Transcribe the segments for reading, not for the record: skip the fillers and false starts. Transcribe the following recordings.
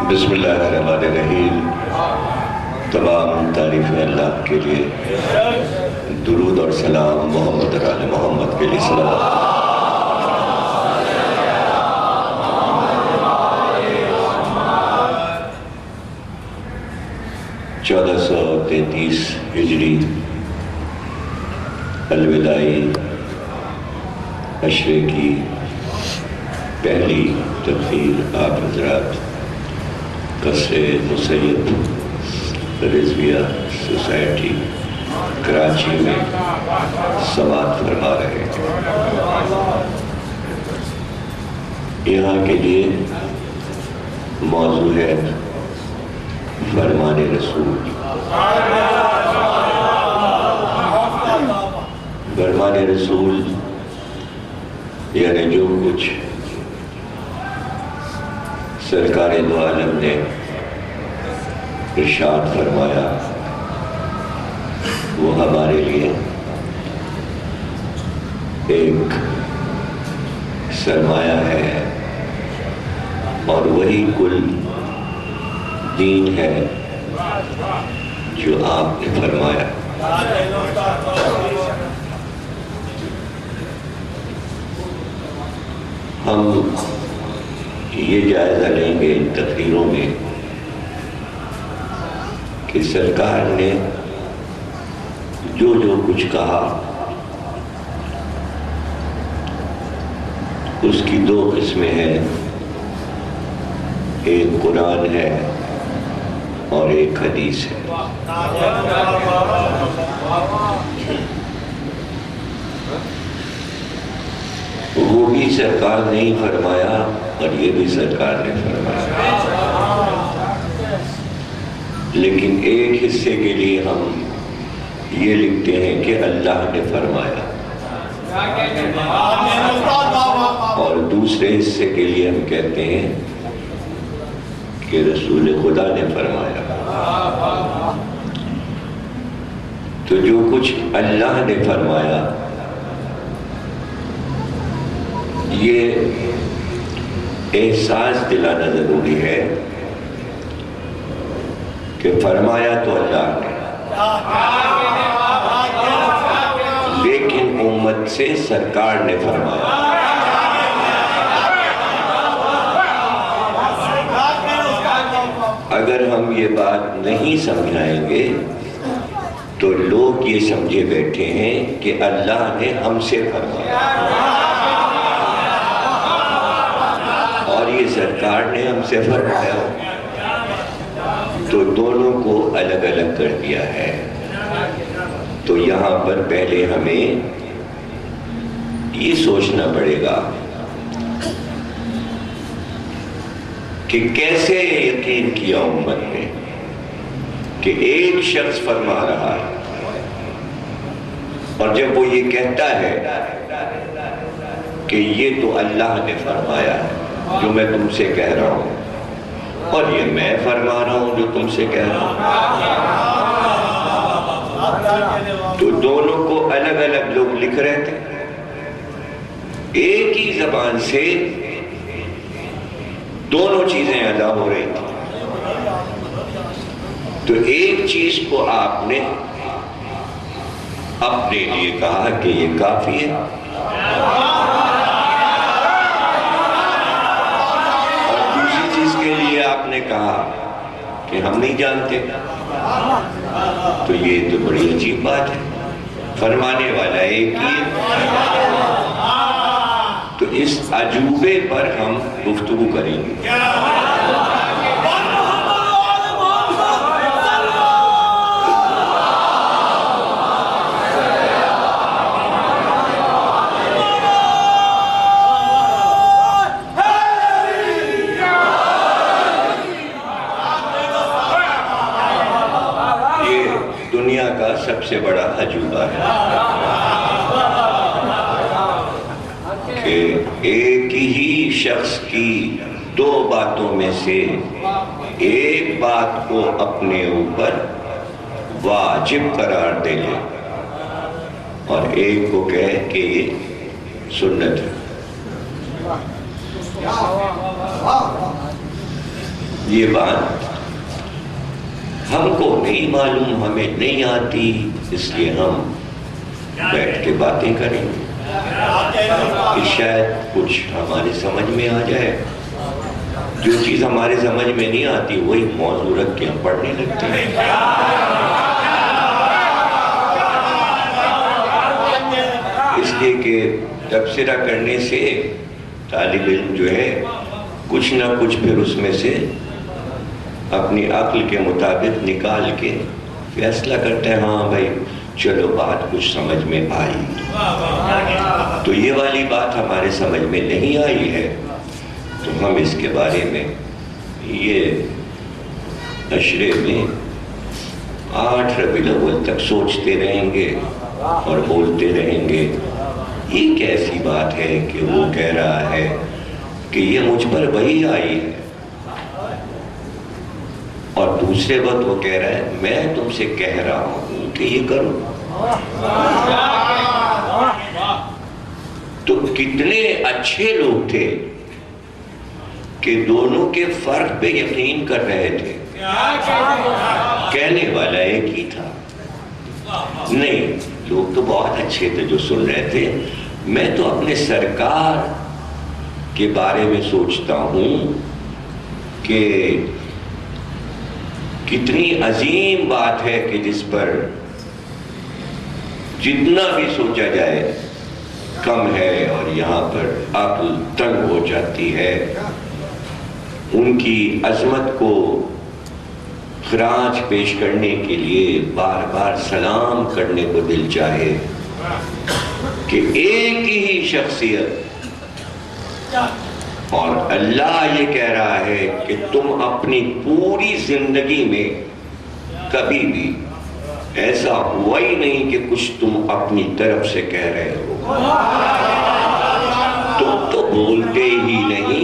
بسم اللہ الرحمن الرحیم۔ تمام تعریفیں اللہ کے لیے، درود اور سلام محمد اور آل محمد کے لیے صلوات۔ 1433 ہجری الوداعی عشرے کی پہلی تقریر آپ حضرات قصر مسید رضویہ سوسائٹی کراچی میں سماعت فرما رہے ہیں۔ یہاں کے لیے موضوع ہے فرمان رسول۔ فرمان رسول یعنی جو کچھ سرکار دو عالم نے ارشاد فرمایا وہ ہمارے لیے ایک سرمایہ ہے اور وہی کل دین ہے جو آپ نے فرمایا۔ ہم یہ جائزہ لیں گے ان تقریروں میں کہ سرکار نے جو جو کچھ کہا اس کی دو قسمیں ہیں، ایک قرآن ہے اور ایک حدیث ہے۔ وہ بھی سرکار نے ہی فرمایا اور یہ بھی سرکار نے فرمایا، لیکن ایک حصے کے لیے ہم یہ لکھتے ہیں کہ اللہ نے فرمایا، اور دوسرے حصے کے لیے ہم کہتے ہیں کہ رسول خدا نے فرمایا۔ تو جو کچھ اللہ نے فرمایا یہ احساس دلانا ضروری ہے کہ فرمایا تو اللہ نے، لیکن امت سے سرکار نے فرمایا۔ اگر ہم یہ بات نہیں سمجھائیں گے تو لوگ یہ سمجھے بیٹھے ہیں کہ اللہ نے ہم سے فرمایا اور یہ سرکار نے ہم سے فرمایا، تو دونوں کو الگ الگ کر دیا ہے۔ تو یہاں پر پہلے ہمیں یہ سوچنا پڑے گا کہ کیسے یقین کیا امت نے کہ ایک شخص فرما رہا ہے، اور جب وہ یہ کہتا ہے کہ یہ تو اللہ نے فرمایا ہے جو میں تم سے کہہ رہا ہوں، اور یہ میں فرما رہا ہوں جو تم سے کہہ رہا ہوں، تو دونوں کو الگ الگ لوگ لکھ رہے تھے، ایک ہی زبان سے دونوں چیزیں ادا ہو رہی تھیں۔ تو ایک چیز کو آپ نے اپنے لیے کہا کہ یہ کافی ہے، اور دوسری چیز کے لیے آپ نے کہا کہ ہم نہیں جانتے۔ تو یہ تو بڑی عجیب بات ہے، فرمانے والا ایک ہی ہے۔ تو اس عجوبے پر ہم گفتگو کریں گے۔ یہ دنیا کا سب سے بڑا عجوبہ ہے کہ ایک ہی شخص کی دو باتوں میں سے ایک بات کو اپنے اوپر واجب قرار دے لے اور ایک کو کہے کہ یہ سنت ہے۔ یہ بات ہم کو نہیں معلوم، ہمیں نہیں آتی، اس لیے ہم بیٹھ کے باتیں کریں کہ شاید کچھ ہماری سمجھ میں آ جائے۔ جو چیز ہمارے سمجھ میں نہیں آتی وہی موضوع رکھ کے ہم پڑھنے لگتے ہیں۔ اس لیے کہ تبصرہ کرنے سے طالب علم جو ہے کچھ نہ کچھ پھر اس میں سے اپنی عقل کے مطابق نکال کے فیصلہ کرتا ہے، ہاں بھائی چلو بات کچھ سمجھ میں آئی۔ تو یہ والی بات ہمارے سمجھ میں نہیں آئی ہے تو ہم اس کے بارے میں یہ عشرے میں 8 ربیع الاول تک سوچتے رہیں گے اور بولتے رہیں گے۔ یہ کیسی بات ہے کہ وہ کہہ رہا ہے کہ یہ مجھ پر وحی آئی ہے، اور دوسرے وقت وہ کہہ رہا ہے میں تم سے کہہ رہا ہوں کہ یہ کرو۔ تو کتنے اچھے لوگ تھے کہ دونوں کے فرق پہ یقین کر رہے تھے، کہنے والا ایک ہی تھا۔ نہیں، لوگ تو بہت اچھے تھے جو سن رہے تھے۔ میں تو اپنے سرکار کے بارے میں سوچتا ہوں کہ کتنی عظیم بات ہے کہ جس پر جتنا بھی سوچا جائے کم ہے، اور یہاں پر عقل تنگ ہو جاتی ہے۔ ان کی عظمت کو خراج پیش کرنے کے لیے بار بار سلام کرنے کو دل چاہے کہ ایک ہی شخصیت، اور اللہ یہ کہہ رہا ہے کہ تم اپنی پوری زندگی میں کبھی بھی ایسا ہوا ہی نہیں کہ کچھ تم اپنی طرف سے کہہ رہے ہو۔ تم تو بولتے ہی نہیں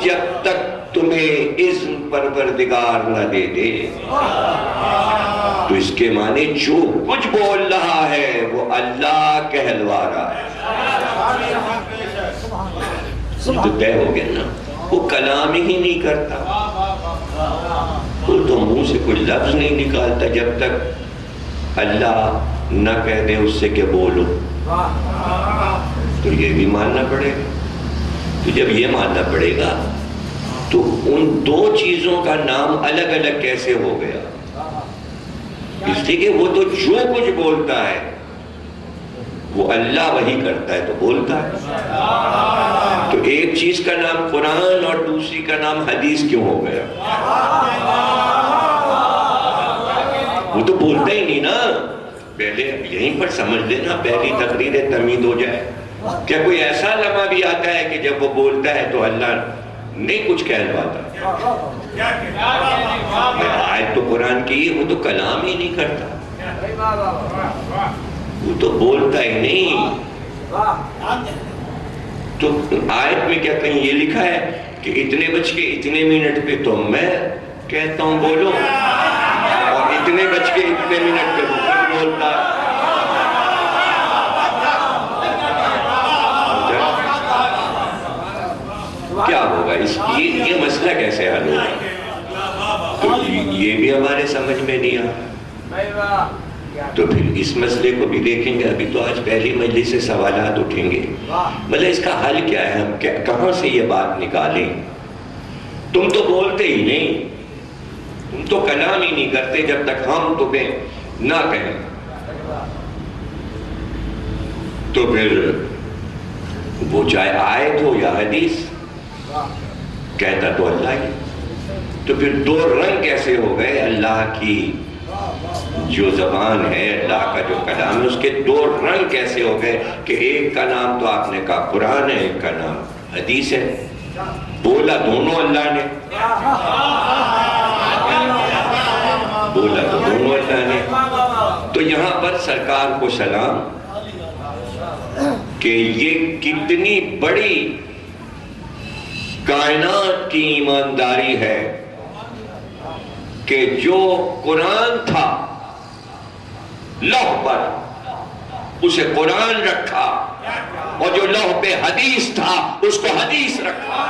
جب تک تمہیں اذن پروردگار نہ دے دے۔ تو اس کے معنی جو کچھ بول رہا ہے وہ اللہ کہلوا رہا ہے۔ تو طے ہو گیا نا، وہ کلام ہی نہیں کرتا، وہ تو منہ سے کوئی لفظ نہیں نکالتا جب تک اللہ نہ کہہ دے اس سے کہ بولو۔ تو یہ بھی ماننا پڑے گا۔ تو جب یہ ماننا پڑے گا تو ان دو چیزوں کا نام الگ الگ کیسے ہو گیا؟ اس لیے کہ وہ تو جو کچھ بولتا ہے وہ اللہ وہی کرتا ہے تو بولتا ہے۔ تو ایک چیز کا نام قرآن اور دوسری کا نام حدیث کیوں ہو گیا؟ وہ تو بولتا ہی نہیں نا۔ پہلے یہیں پر سمجھ لینا، پہلی تقریر تمید ہو جائے۔ کیا کوئی ایسا لمحہ بھی آتا ہے کہ جب وہ بولتا ہے تو اللہ نہیں کچھ کہلواتا؟ آیت تو قرآن کی ہے، وہ تو کلام ہی نہیں کرتا، وہ تو بولتا ہی نہیں۔ تو آیت میں کیا کہیں یہ لکھا ہے کہ اتنے بج کے اتنے منٹ پہ تو میں کہتا ہوں بولو، اور اتنے بج کے اتنے منٹ پہ وہ بولتا ہے؟ کیا ہوگا اس یہ مسئلہ کیسے حل ہوگا؟ تو یہ بھی ہمارے سمجھ میں نہیں آتا۔ تو پھر اس مسئلے کو بھی دیکھیں گے۔ ابھی تو آج پہلی مجلس سے سوالات اٹھیں گے، مطلب اس کا حل کیا ہے، ہم کہاں سے یہ بات نکالیں؟ تم تو بولتے ہی نہیں، تم تو کلام ہی نہیں کرتے جب تک ہم تمہیں نہ کہیں۔ تو پھر وہ چاہے آیت ہو یا حدیث، کہتا تو اللہ ہی۔ تو پھر دو رنگ کیسے ہو گئے؟ اللہ کی جو زبان ہے، اللہ کا جو کلام ہے، اس کے دو رنگ کیسے ہو گئے کہ ایک کا نام تو آپ نے کہا قرآن ہے، ایک کا نام حدیث ہے۔ بولا دونوں اللہ نے، بولا تو دونوں اللہ نے۔ تو یہاں پر سرکار کو سلام کہ یہ کتنی بڑی کائنات کی ایمانداری ہے کہ جو قرآن تھا لوح پر اسے قرآن رکھا، اور جو لوح پہ حدیث تھا اس کو حدیث رکھا۔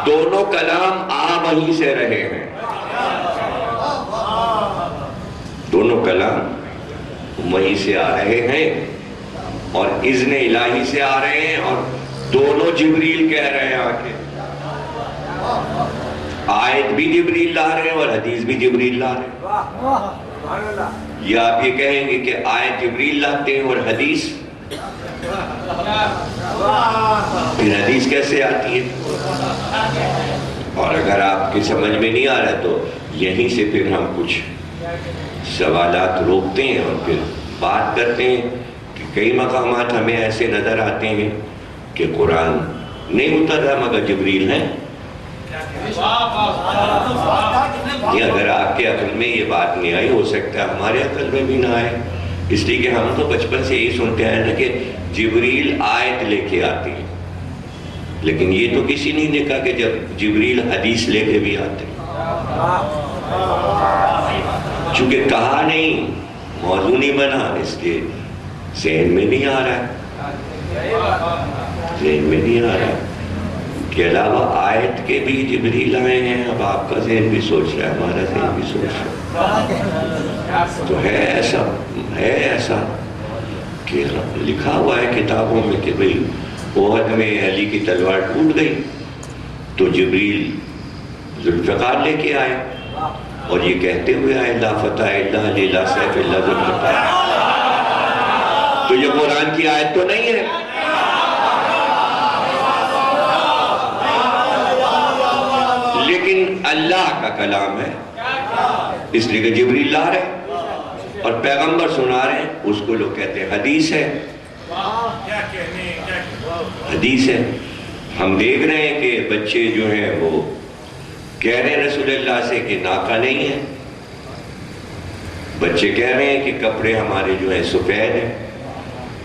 دونوں کلام آ وہیں سے رہے ہیں، دونوں کلام وہیں سے آ رہے ہیں اور اذن الہی سے آ رہے ہیں، اور دونوں جبریل کہہ رہے ہیں آکے، آیت بھی جبریل لا رہے ہیں اور حدیث بھی جبریل لا رہے ہیں۔ یا آپ یہ کہیں گے کہ آیت جبریل لاتے ہیں اور حدیث، پھر حدیث کیسے آتی ہے؟ اور اگر آپ کی سمجھ میں نہیں آ رہا تو یہیں سے پھر ہم کچھ سوالات روکتے ہیں اور پھر بات کرتے ہیں کہ کئی مقامات ہمیں ایسے نظر آتے ہیں کہ قرآن نہیں اتر رہا مگر جبریل ہیں۔ اگر آپ کے عقل میں یہ بات نہیں آئی، ہو سکتا ہے ہمارے عقل میں بھی نہ آئے، اس لیے کہ ہم تو بچپن سے یہی سنتے ہیں نا کہ جبریل آیت لے کے آتی ہے، لیکن یہ تو کسی نے نہیں کہا کہ جب جبریل حدیث لے کے بھی آتے ہیں، چونکہ کہا نہیں، موضوع نہیں بنا، اس کے ذہن میں نہیں آ رہا ہے، ذہن میں نہیں آ رہا ہے۔ کے علاوہ آیت کے بھی جبریل آئے ہیں، اب آپ کا ذہن بھی سوچ رہا ہے، ہمارا ذہن بھی سوچ رہا ہے، تو ہے ایسا کہ لکھا ہوا ہے کتابوں میں کہ بھئی احد میں علی کی تلوار ٹوٹ گئی تو جبریل ذوالفقار لے کے آئے اور یہ کہتے ہوئے آئے لا فتح الا علی لا سیف الا ذوالفقار، تو یہ قرآن کی آیت تو نہیں ہے، لیکن اللہ کا کلام ہے، اس لیے کہ جبریل لا رہے اور پیغمبر سنا رہے ہیں، اس کو لوگ کہتے ہیں حدیث ہے، حدیث ہے۔ ہم دیکھ رہے ہیں کہ بچے جو ہیں وہ کہہ رہے ہیں رسول اللہ سے کہ ناکہ نہیں ہے، بچے کہہ رہے ہیں کہ کپڑے ہمارے جو ہیں سفید ہیں،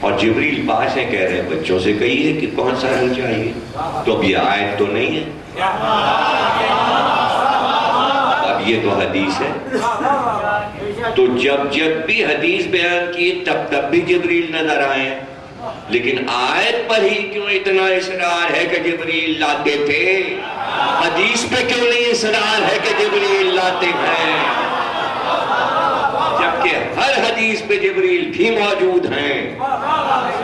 اور جبریل پاس ہیں کہہ رہے ہیں بچوں سے کہیے کہ کون سا رنگ چاہیے، تو اب یہ آیت تو نہیں ہے، اب یہ تو حدیث ہے۔ تو جب بھی حدیث بیان کی تب بھی جبریل نظر آئے، لیکن آیت پر ہی کیوں اتنا اصرار ہے کہ جبریل لاتے تھے، حدیث پہ کیوں نہیں اصرار ہے کہ جبریل لاتے ہیں، جبکہ ہر حدیث پہ جبریل بھی موجود ہیں،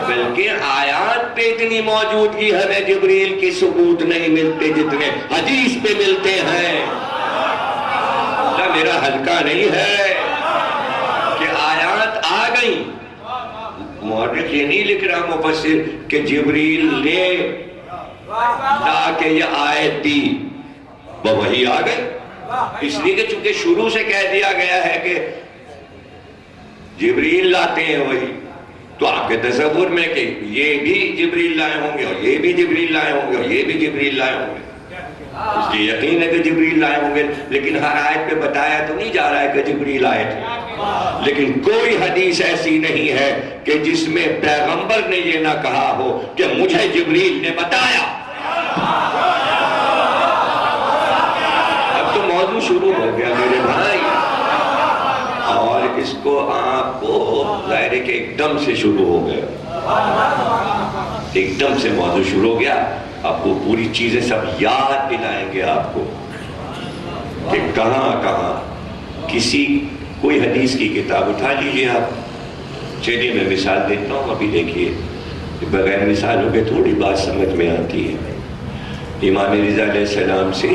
بلکہ آیات پہ اتنی موجودگی ہمیں جبریل کی ثبوت نہیں ملتے جتنے حدیث پہ ملتے ہیں۔ میرا ہلکا نہیں ہے کہ آیات آ گئیں، مورخ یہ نہیں لکھ رہا مفسر کہ جبریل نے لا کے یہ آیت دی، وہ وہی آ گئی، اس لیے کہ چونکہ شروع سے کہہ دیا گیا ہے کہ جبریل لاتے ہیں وہی، تو آپ کے تصور میں کہ یہ بھی جبریل لائے ہوں گے اور یہ بھی جبریل لائے ہوں گے اور یہ بھی جبریل لائے ہوں گے، اس لیے یقین ہے کہ جبریل لائے ہوں گے، لیکن ہر آیت پہ بتایا تو نہیں جا رہا ہے کہ جبریل آئے تھے، لیکن کوئی حدیث ایسی نہیں ہے کہ جس میں پیغمبر نے یہ نہ کہا ہو کہ مجھے جبریل نے بتایا۔ اب تو موضوع شروع ہو گیا میرے بھائی، اور اس کو آپ کو ظاہر ہے کہ ایک دم سے شروع ہو گیا، ایک دم سے موضوع شروع ہو گیا، آپ کو پوری چیزیں سب یاد دلائیں گے آپ کو کہ کہاں کہاں کوئی حدیث کی کتاب اٹھا لیجئے آپ، چلیے میں مثال دیتا ہوں، ابھی دیکھیے بغیر مثالوں کے تھوڑی بات سمجھ میں آتی ہے۔ امام رضا علیہ السلام سے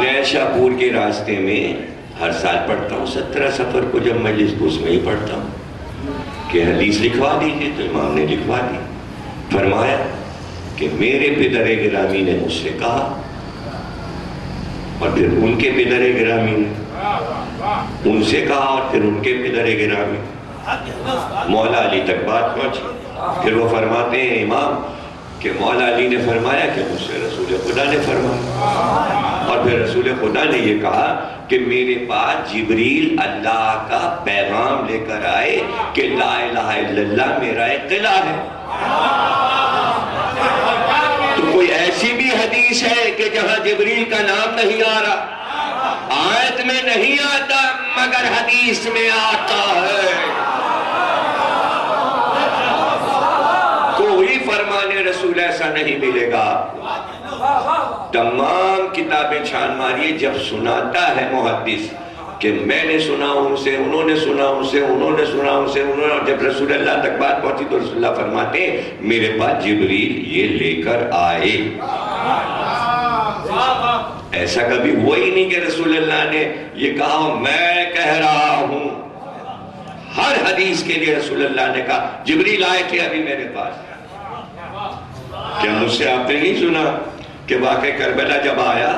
نیشاپور کے راستے میں ہر سال پڑھتا ہوں 17 سفر کو، جب مجلس کو اس میں ہی پڑھتا ہوں کہ حدیث لکھوا دیجئے، تو امام نے لکھوا دی، فرمایا کہ میرے پدر گرامی نے مجھ سے کہا، اور پھر ان کے پدر گرامی نے ان سے کہا، اور پھر ان کے پدر گرامی، مولا علی تک بات پہنچی، پھر وہ فرماتے ہیں امام کہ مولا علی نے فرمایا کہ مجھ سے رسول خدا نے فرمایا، اور پھر رسول خدا نے یہ کہا کہ میرے پاس جبریل اللہ کا پیغام لے کر آئے کہ لا الہ الا اللہ میرا اطلاع ہے۔ تو کوئی ایسی بھی حدیث ہے کہ جہاں جبریل کا نام نہیں آ رہا، آیت میں نہیں آتا مگر حدیث میں آتا ہے؟ رسول ایسا نہیں ملے گا. تمام کتابیں چھان ماریے، جب سناتا ہے محدث کہ میں نے سنا ان سے، انہوں نے سنا ان سے، انہوں نے سنا ان سے، انہوں نے، اور جب رسول اللہ تک بات پہنچی تو رسول اللہ فرماتے ہیں میرے پاس جبریل یہ لے کر آئے. ایسا کبھی ہوا ہی نہیں کہ رسول اللہ نے یہ کہا میں کہہ رہا ہوں. ہر حدیث کے لیے رسول اللہ نے کہا جبریل آئے تھے ابھی میرے پاس. کیا مجھ سے آپ نے نہیں سنا کہ واقعہ کربلا جب آیا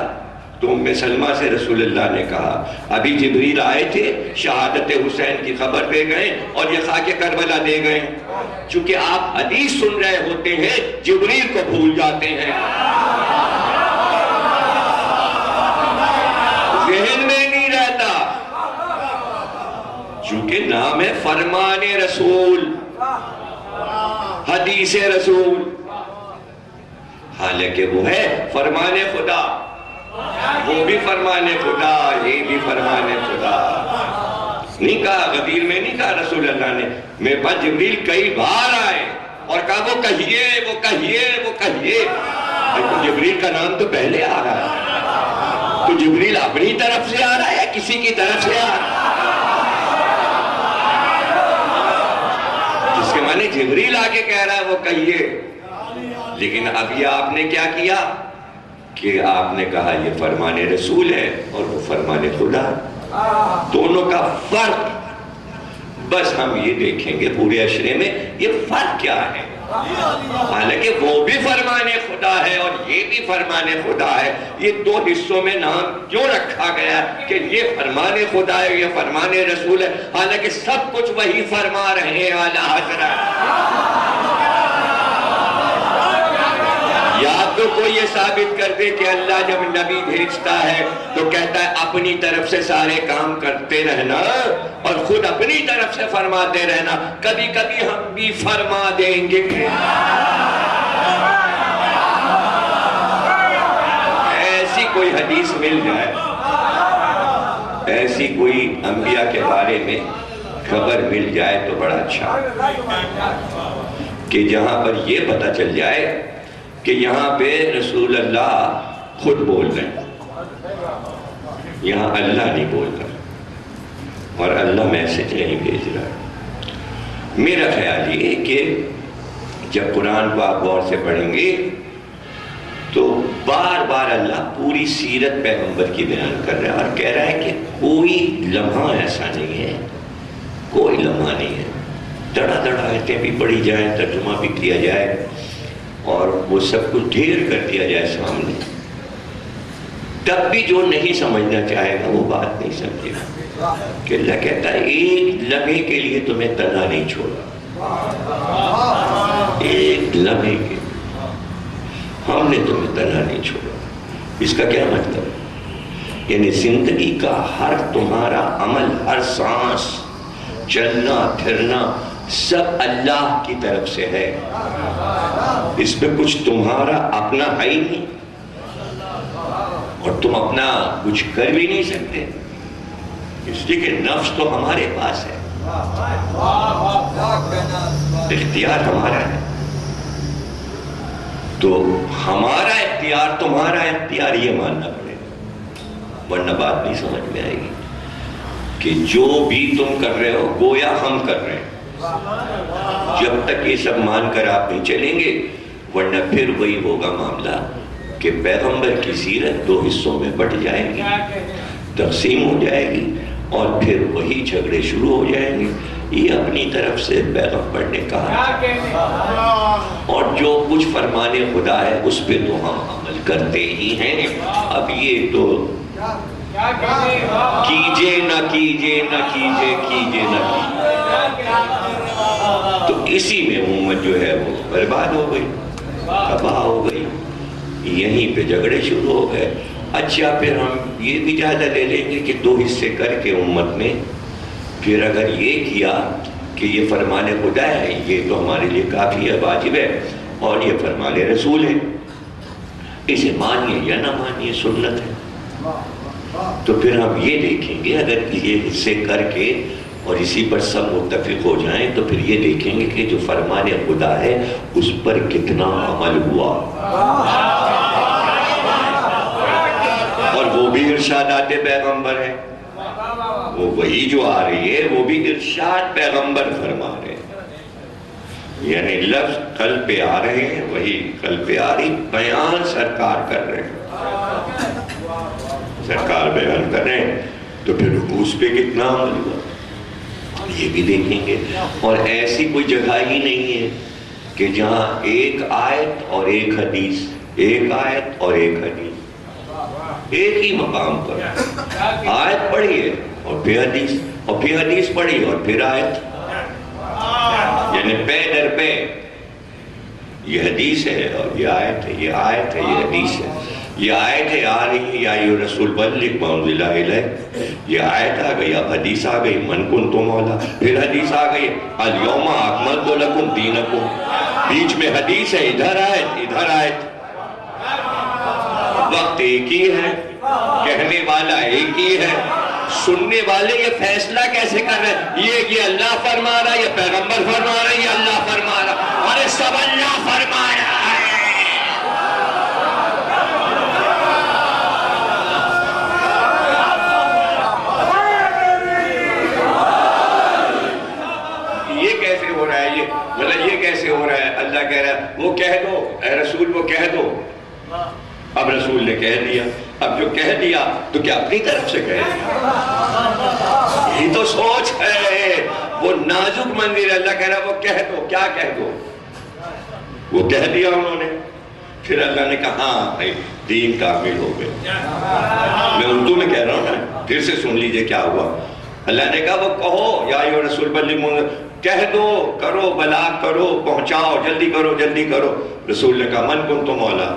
تو ام سلمہ سے رسول اللہ نے کہا ابھی جبریل آئے تھے، شہادت حسین کی خبر دے گئے اور یہ خاک کربلا دے گئے. چونکہ آپ حدیث سن رہے ہوتے ہیں جبریل کو بھول جاتے ہیں، ذہن میں نہیں رہتا. چونکہ نام ہے فرمان رسول، حدیث رسول، حالانکہ وہ ہے فرمان خدا. وہ بھی فرمان خدا، یہ بھی فرمان خدا. نہیں کہا، غدیر میں نہیں کہا رسول اللہ نے میرے پاس جبریل کئی بار آئے اور کہا وہ کہیے وہ کہیے وہ کہیے. تو جبریل کا نام تو پہلے آ رہا ہے، تو جبریل اپنی طرف سے آ رہا ہے یا کسی کی طرف سے آ رہا ہے؟ جس کے معنی جبریل آگے کہہ رہا ہے وہ کہیے. لیکن اب یہ آپ نے کیا کیا کہ آپ نے کہا یہ فرمان رسول ہے اور وہ فرمان خدا. دونوں کا فرق بس ہم یہ دیکھیں گے پورے عشرے میں یہ فرق کیا ہے. حالانکہ وہ بھی فرمان خدا ہے اور یہ بھی فرمان خدا ہے. یہ دو حصوں میں نام کیوں رکھا گیا کہ یہ فرمان خدا ہے یہ فرمان رسول ہے، حالانکہ سب کچھ وہی فرما رہے ہیں اعلیٰ حضرت. یا تو کوئی یہ ثابت کر دے کہ اللہ جب نبی بھیجتا ہے تو کہتا ہے اپنی طرف سے سارے کام کرتے رہنا اور خود اپنی طرف سے فرماتے رہنا، کبھی کبھی ہم بھی فرما دیں گے. ایسی کوئی حدیث مل جائے، ایسی کوئی انبیاء کے بارے میں خبر مل جائے تو بڑا اچھا، کہ جہاں پر یہ پتہ چل جائے کہ یہاں پہ رسول اللہ خود بول رہے ہیں، یہاں اللہ نہیں بول رہا اور اللہ میسج نہیں بھیج رہا. میرا خیال یہ ہے کہ جب قرآن کو آپ غور سے پڑھیں گے تو بار بار اللہ پوری سیرت پیغمبر کی بیان کر رہا ہے اور کہہ رہا ہے کہ کوئی لمحہ ایسا نہیں ہے، کوئی لمحہ نہیں ہے. دڑا دڑا آیتیں بھی پڑھی جائیں، ترجمہ بھی کیا جائے اور وہ سب کچھ ڈھیر کر دیا جائے سامنے، تب بھی جو نہیں سمجھنا چاہے گا وہ بات نہیں سمجھے گا. کہ اللہ کہتا ہے ایک لمحے کے لیے تمہیں تنہا نہیں چھوڑا، ایک لمحے کے ہم نے تمہیں تنہا نہیں چھوڑا. اس کا کیا مطلب ہے؟ یعنی زندگی کا ہر تمہارا عمل، ہر سانس، چلنا پھرنا سب اللہ کی طرف سے ہے. اس میں کچھ تمہارا اپنا ہے ہی نہیں اور تم اپنا کچھ کر بھی نہیں سکتے، اس لیے کہ نفس تو ہمارے پاس ہے، اختیار ہمارا ہے. تو ہمارا اختیار تمہارا اختیار یہ ماننا پڑے گا، ورنہ بات نہیں سمجھ میں آئے گی کہ جو بھی تم کر رہے ہو گویا ہم کر رہے ہیں. جب تک یہ سب مان کر آپ نہیں چلیں گے ورنہ پھر وہی ہوگا معاملہ کہ پیغمبر کی سیرت دو حصوں میں بٹ جائے گی، تقسیم ہو جائے گی اور پھر وہی جھگڑے شروع ہو جائیں گے. یہ اپنی طرف سے پیغمبر نے کہا اور جو کچھ فرمان خدا ہے اس پہ تو ہم عمل کرتے ہی ہیں. اب یہ تو کیجے نہ کیجے نہ کیجے کیجے نہ کیجے، تو اسی میں امت جو ہے وہ برباد ہو گئی، تباہ ہو گئی. یہیں پہ جھگڑے شروع ہو گئے. اچھا پھر ہم یہ بھی جائزہ لے لیں گے کہ دو حصے کر کے امت میں پھر اگر یہ کیا کہ یہ فرمان خدا ہے یہ تو ہمارے لیے کافی ہے، واجب ہے، اور یہ فرمان رسول ہے، اسے مانیے یا نہ مانیے سنت ہے. تو پھر ہم یہ دیکھیں گے اگر یہ حصے کر کے اور اسی پر سب متفق ہو جائیں تو پھر یہ دیکھیں گے کہ جو فرمان خدا ہے اس پر کتنا عمل ہوا. اور وہ بھی ارشادات پیغمبر ہیں، وہ وہی جو آ رہی ہے وہ بھی ارشاد پیغمبر فرما رہے ہیں، یعنی لفظ قلب پہ آ رہے ہیں، وہی قلب پہ آ رہی، بیان سرکار کر رہے ہیں، سرکار بیان کر رہے ہیں، تو پھر اس پہ کتنا عمل ہوا یہ بھی دیکھیں گے. اور ایسی کوئی جگہ ہی نہیں ہے کہ جہاں ایک آیت اور ایک حدیث، ایک آیت اور ایک حدیث، ایک ہی مقام پر آیت پڑھی ہے اور پھر حدیث، اور پھر حدیث پڑھی اور پھر آیت، یعنی پے در پے یہ حدیث ہے اور یہ آیت ہے، یہ آیت ہے، یہ حدیث ہے. یہ آیت ہے آ رہی ہے یا ایھا رسول بلغ ما انزل الیک، یہ آیت آ گئی، اب حدیث آ گئی من کنت مولا، پھر حدیث آ گئی الیوم اکملت لکم دینکم، بیچ میں حدیث ہے، ادھر آیت ادھر آیت. وقت ایک ہی ہے، کہنے والا ایک ہی ہے، سننے والے یہ فیصلہ کیسے کر رہے ہیں یہ اللہ فرما رہا ہے، یہ پیغمبر فرما رہا ہے، یہ اللہ فرما رہا ہے، اور سب اللہ فرما رہا ہے. یہ کیسے ہو رہا ہے، یہ کیسے ہو رہا ہے؟ اللہ کہہ رہا ہے وہ کہہ دو اے رسول، وہ کہہ دو. اب رسول نے کہہ دیا، اب جو کہہ دیا تو کیا اپنی طرف سے کہہ دیا؟ یہی تو سوچ ہے، وہ نازک منظر. اللہ کہہ رہا ہے وہ کہہ دو، کیا کہہ دو؟ وہ کہہ دیا انہوں نے. پھر اللہ نے کہا ہاں بھائی دین کامل ہو گئے. میں اردو میں کہہ رہا ہوں نا، پھر سے سن لیجئے کیا ہوا. اللہ نے کہا وہ کہو یا ایھا رسول بلغ، کہہ دو، کرو بلاغ کرو، پہنچاؤ، جلدی کرو جلدی کرو. رسول نے کہا من کنت مولا،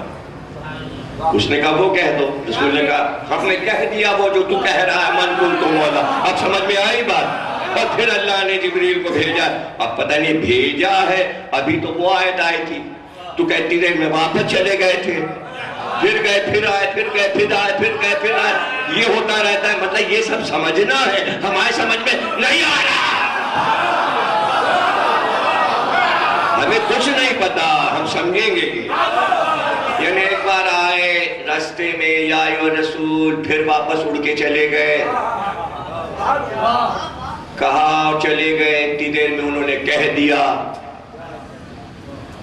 اس نے کہا وہ کہہ دو. رسول نے کہا ہم نے کہہ دیا وہ جو تو کہہ رہا ہے من کنت مولا. اب سمجھ میں آئی بات؟ اور پھر اللہ نے جبریل کو بھیجا. اب پتہ نہیں بھیجا ہے، ابھی تو وہ آیت آئی تھی، تو کہتی رہے میں واپس چلے گئے تھے، پھر گئے پھر آئے، پھر گئے پھر آئے، پھر گئے پھر آئے. یہ ہوتا رہتا ہے. مطلب یہ سب سمجھنا ہے، ہمارے سمجھ میں نہیں آ رہا، ہمیں کچھ نہیں پتا، ہم سمجھیں گے کہ یعنی ایک بار آئے راستے میں یا ایھا رسول، پھر واپس اڑ کے چلے گئے، کہا چلے گئے، اتنی دیر میں انہوں نے کہہ دیا.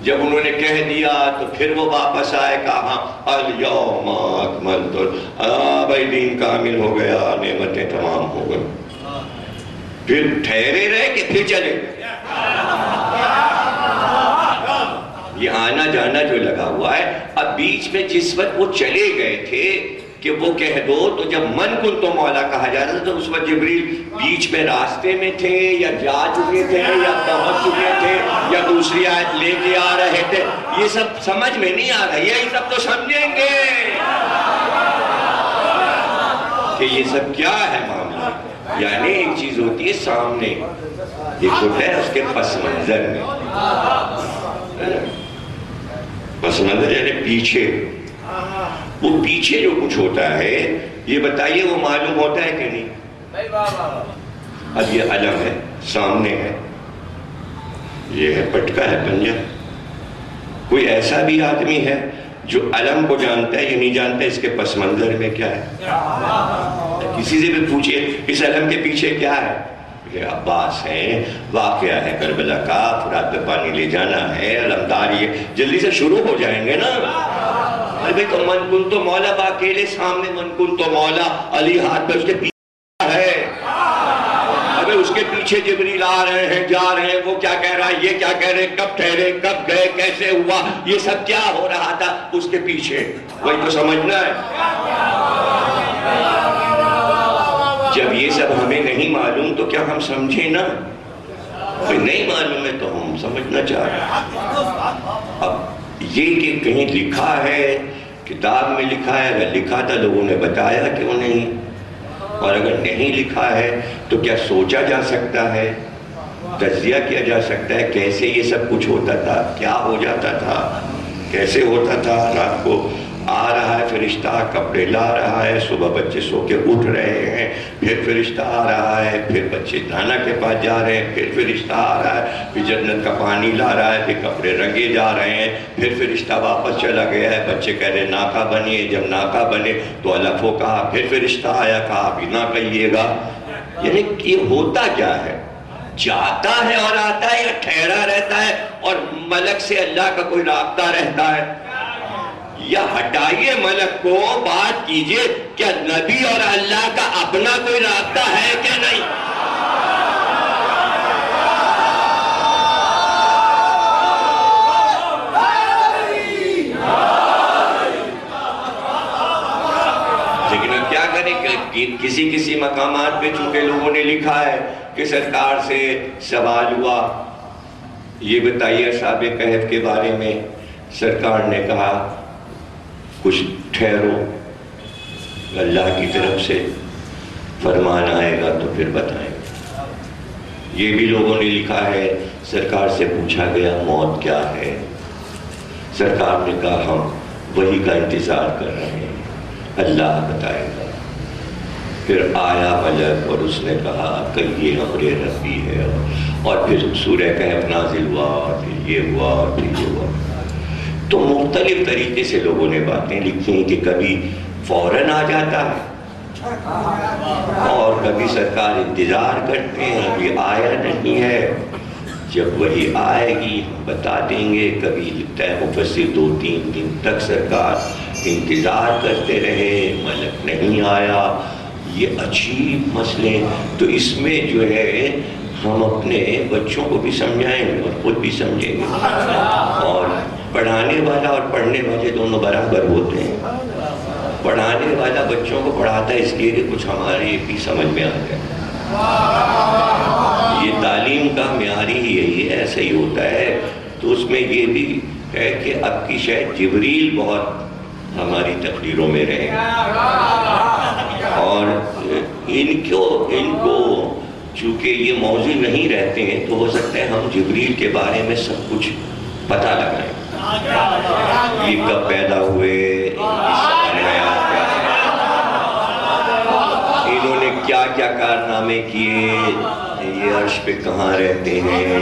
جب انہوں نے کہہ دیا تو پھر وہ واپس آئے، کہا الیوم اکملت، بھائی دین کامل ہو گیا، نعمتیں تمام ہو گئی. پھر ٹھہرے رہے کہ پھر چلے گئے. یہ آنا جانا جو لگا ہوا ہے. اب بیچ میں جس وقت وہ چلے گئے تھے کہ وہ کہہ دو، تو جب من کنت مولا کہا جا رہا تھا تو اس وقت جبریل بیچ میں راستے میں تھے یا جا چکے تھے یا پہنچ چکے تھے یا دوسری آیت لے کے آ رہے تھے، یہ سب سمجھ میں نہیں آ رہا. یہی سب تو سمجھیں گے کہ یہ سب کیا ہے معاملہ. یعنی ایک چیز ہوتی ہے سامنے، ایک ہوتا ہے اس کے پس منظر میں. پس منظر یعنی پیچھے. وہ پیچھے جو کچھ ہوتا ہے یہ بتائیے وہ معلوم ہوتا ہے کہ نہیں؟ اب یہ علم ہے، سامنے ہے، یہ ہے پٹکا ہے پنجہ. کوئی ایسا بھی آدمی ہے جو علم کو جانتا ہے یا نہیں جانتا ہے اس کے پس منظر میں کیا ہے؟ کسی سے بھی پوچھئے اس علم کے پیچھے کیا ہے؟ یہ عباس ہے، واقعہ ہے کربلا کا، فرات پہ پانی لے جانا ہے، علمداری ہے. جلدی سے شروع ہو جائیں گے نا. ابھی تو من کنت مولا باقیلے سامنے من کنت مولا، علی ہاتھ پہ اس کے پیچھے ہے. ابھی اس کے پیچھے جبریل آ رہے ہیں جا رہے ہیں، وہ کیا کہہ رہا ہے، یہ کیا کہہ رہے ہیں، کب ٹھہرے، کب گئے، کیسے ہوا، یہ سب کیا ہو رہا تھا اس کے پیچھے. وہی تو سمجھنا ہے. جب یہ سب ہمیں نہیں معلوم تو کیا ہم سمجھیں نا؟ نہیں معلوم ہے تو ہم سمجھنا چاہ رہے ہیں. اب یہ کہ کہیں لکھا ہے، کتاب میں لکھا ہے، اگر لکھا تھا لوگوں نے بتایا کیوں نہیں؟ اور اگر نہیں لکھا ہے تو کیا سوچا جا سکتا ہے، تجزیہ کیا جا سکتا ہے کیسے یہ سب کچھ ہوتا تھا، کیا ہو جاتا تھا، کیسے ہوتا تھا. رات کو آ رہا ہے فرشتہ، کپڑے لا رہا ہے، صبح بچے سو کے اٹھ رہے ہیں، پھر فرشتہ آ رہا ہے، پھر بچے نانا کے پاس جا رہے ہیں، پھر فرشتہ آ رہا ہے، پھر جنت کا پانی لا رہا ہے، پھر کپڑے رنگے جا رہے ہیں، پھر فرشتہ واپس چلا گیا ہے، بچے کہہ رہے ناکا بنیے، جب ناکا بنے تو الف ہو کہا، پھر فرشتہ آیا کہا ابھی نہ کہیے گا۔ یعنی یہ ہوتا کیا ہے؟ جاتا ہے اور آتا ہے یا ٹھہرا رہتا ہے اور ملک سے اللہ کا کوئی رابطہ رہتا ہے؟ یا ہٹائیے ملک کو، بات کیجئے کیا نبی اور اللہ کا اپنا کوئی رابطہ ہے کیا نہیں؟ لیکن اب کیا کریں کہ کسی مقامات پہ چونکہ لوگوں نے لکھا ہے کہ سرکار سے سوال ہوا یہ بتائیے اصحاب کہف کے بارے میں، سرکار نے کہا کچھ ٹھہرو، اللہ کی طرف سے فرمان آئے گا تو پھر بتائیں گے۔ یہ بھی لوگوں نے لکھا ہے سرکار سے پوچھا گیا موت کیا ہے، سرکار نے کہا ہم وہی کا انتظار کر رہے ہیں، اللہ بتائے گا۔ پھر آیا ملک اور اس نے کہا کہ یہ امر ربی ہے، اور پھر سورہ کہف نازل ہوا، اور پھر یہ ہوا، اور پھر یہ ہوا۔ تو مختلف طریقے سے لوگوں نے باتیں لکھی ہیں کہ کبھی فوراً آ جاتا ہے اور کبھی سرکار انتظار کرتے ہیں، ابھی آیا نہیں ہے، جب وہی آئے گی ہم بتا دیں گے۔ کبھی لکھتا ہے مفسر 2-3 دن تک سرکار انتظار کرتے رہے، ملک نہیں آیا۔ یہ عجیب مسئلے، تو اس میں جو ہے ہم اپنے بچوں کو بھی سمجھائیں گے اور خود بھی سمجھیں گے، اور پڑھانے والا اور پڑھنے والے دونوں برابر ہوتے ہیں۔ پڑھانے والا بچوں کو پڑھاتا ہے اس لیے کہ کچھ ہمارے بھی سمجھ میں آ جائے۔ یہ تعلیم کا معیاری ہی یہی ہے، ایسا ہی ہوتا ہے۔ تو اس میں یہ بھی ہے کہ اب کی شاید جبریل بہت ہماری تقریروں میں رہے، اور ان کو چونکہ یہ موضوع نہیں رہتے ہیں تو ہو سکتا ہے ہم جبریل کے بارے میں سب کچھ پتہ لگائیں، یہ کب پیدا ہوئے، انہوں نے کیا کیا کارنامے کیے، یہ عرش پہ کہاں رہتے ہیں،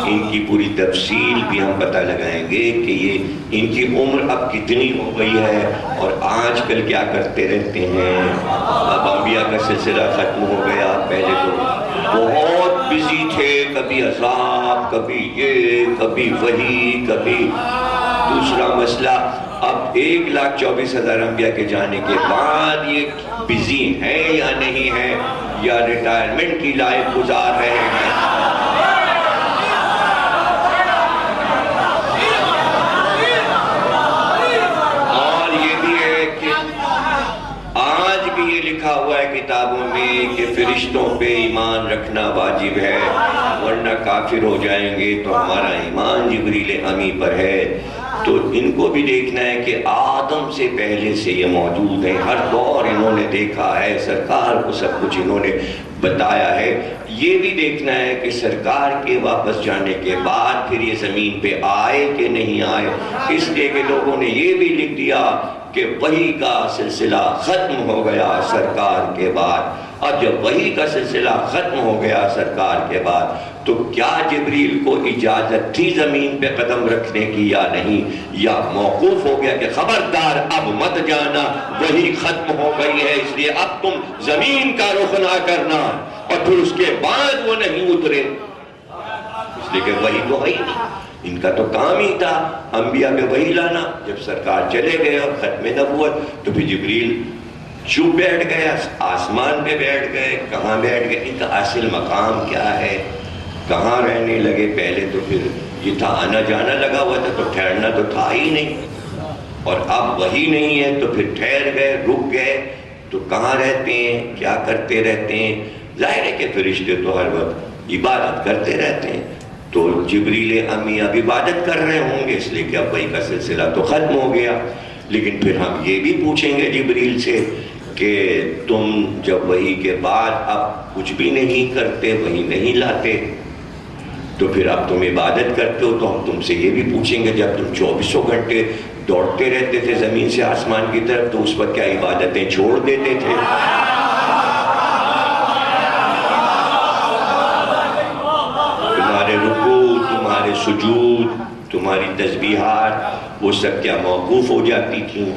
ان کی پوری تفصیل بھی ہم پتہ لگائیں گے کہ یہ ان کی عمر اب کتنی ہو گئی ہے اور آج کل کیا کرتے رہتے ہیں۔ اب انبیاء کا سلسلہ ختم ہو گیا، پہلے تو بہت بزی تھے، کبھی عذاب، کبھی یہ، کبھی وہی، کبھی دوسرا مسئلہ۔ اب 1,24,000 انبیاء کے جانے کے بعد یہ بزی ہیں یا نہیں ہیں، یا ریٹائرمنٹ کی لائف گزار رہے ہیں۔ اور یہ بھی ہے کہ آج بھی یہ لکھا ہوا ہے کتابوں میں کہ فرشتوں پہ ایمان رکھنا واجب ہے، ورنہ کافر ہو جائیں گے۔ تو ہمارا ایمان جبریل امی پر ہے۔ تو ان کو بھی دیکھنا ہے کہ آدم سے پہلے سے یہ موجود ہیں، ہر دور انہوں نے دیکھا ہے، سرکار کو سب کچھ انہوں نے بتایا ہے۔ یہ بھی دیکھنا ہے کہ سرکار کے واپس جانے کے بعد پھر یہ زمین پہ آئے کہ نہیں آئے، اس لیے کہ لوگوں نے یہ بھی لکھ دیا کہ وحی کا سلسلہ ختم ہو گیا سرکار کے بعد۔ اب جب وحی کا سلسلہ ختم ہو گیا سرکار کے بعد تو کیا جبریل کو اجازت تھی زمین پہ قدم رکھنے کی یا نہیں، یا موقوف ہو گیا کہ خبردار اب مت جانا، وحی ختم ہو گئی ہے اس لیے اب تم زمین کا رخ نہ کرنا، اور پھر اس کے بعد وہ نہیں اترے، اس لیے کہ وحی تو ہے ہی نہیں۔ ان کا تو کام ہی تھا انبیاء پہ وحی لانا۔ جب سرکار چلے گئے اور ختم نبوت تو پھر جبریل چپ بیٹھ گئے، آسمان پہ بیٹھ گئے۔ کہاں بیٹھ گئے؟ ان کا اصل مقام کیا ہے، کہاں رہنے لگے؟ پہلے تو پھر یہ تھا آنا جانا لگا ہوا تھا، تو ٹھہرنا تو تھا ہی نہیں، اور اب وہی نہیں ہے تو پھر ٹھہر گئے، رک گئے۔ تو کہاں رہتے ہیں، کیا کرتے رہتے ہیں؟ ظاہر ہے کہ فرشتے تو ہر وقت عبادت کرتے رہتے ہیں، تو جبریل امی اب عبادت کر رہے ہوں گے، اس لیے کہ اب وحی کا سلسلہ تو ختم ہو گیا۔ لیکن پھر ہم یہ بھی پوچھیں گے جبریل سے کہ تم جب وحی کے بعد اب کچھ بھی نہیں کرتے، وحی نہیں لاتے، تو پھر اب تم عبادت کرتے ہو، تو ہم تم سے یہ بھی پوچھیں گے جب تم 24 گھنٹے دوڑتے رہتے تھے زمین سے آسمان کی طرف، تو اس وقت کیا عبادتیں چھوڑ دیتے تھے؟ تمہارے رکوع، تمہارے سجود، تمہاری تسبیحات، وہ سب کیا موقوف ہو جاتی تھیں؟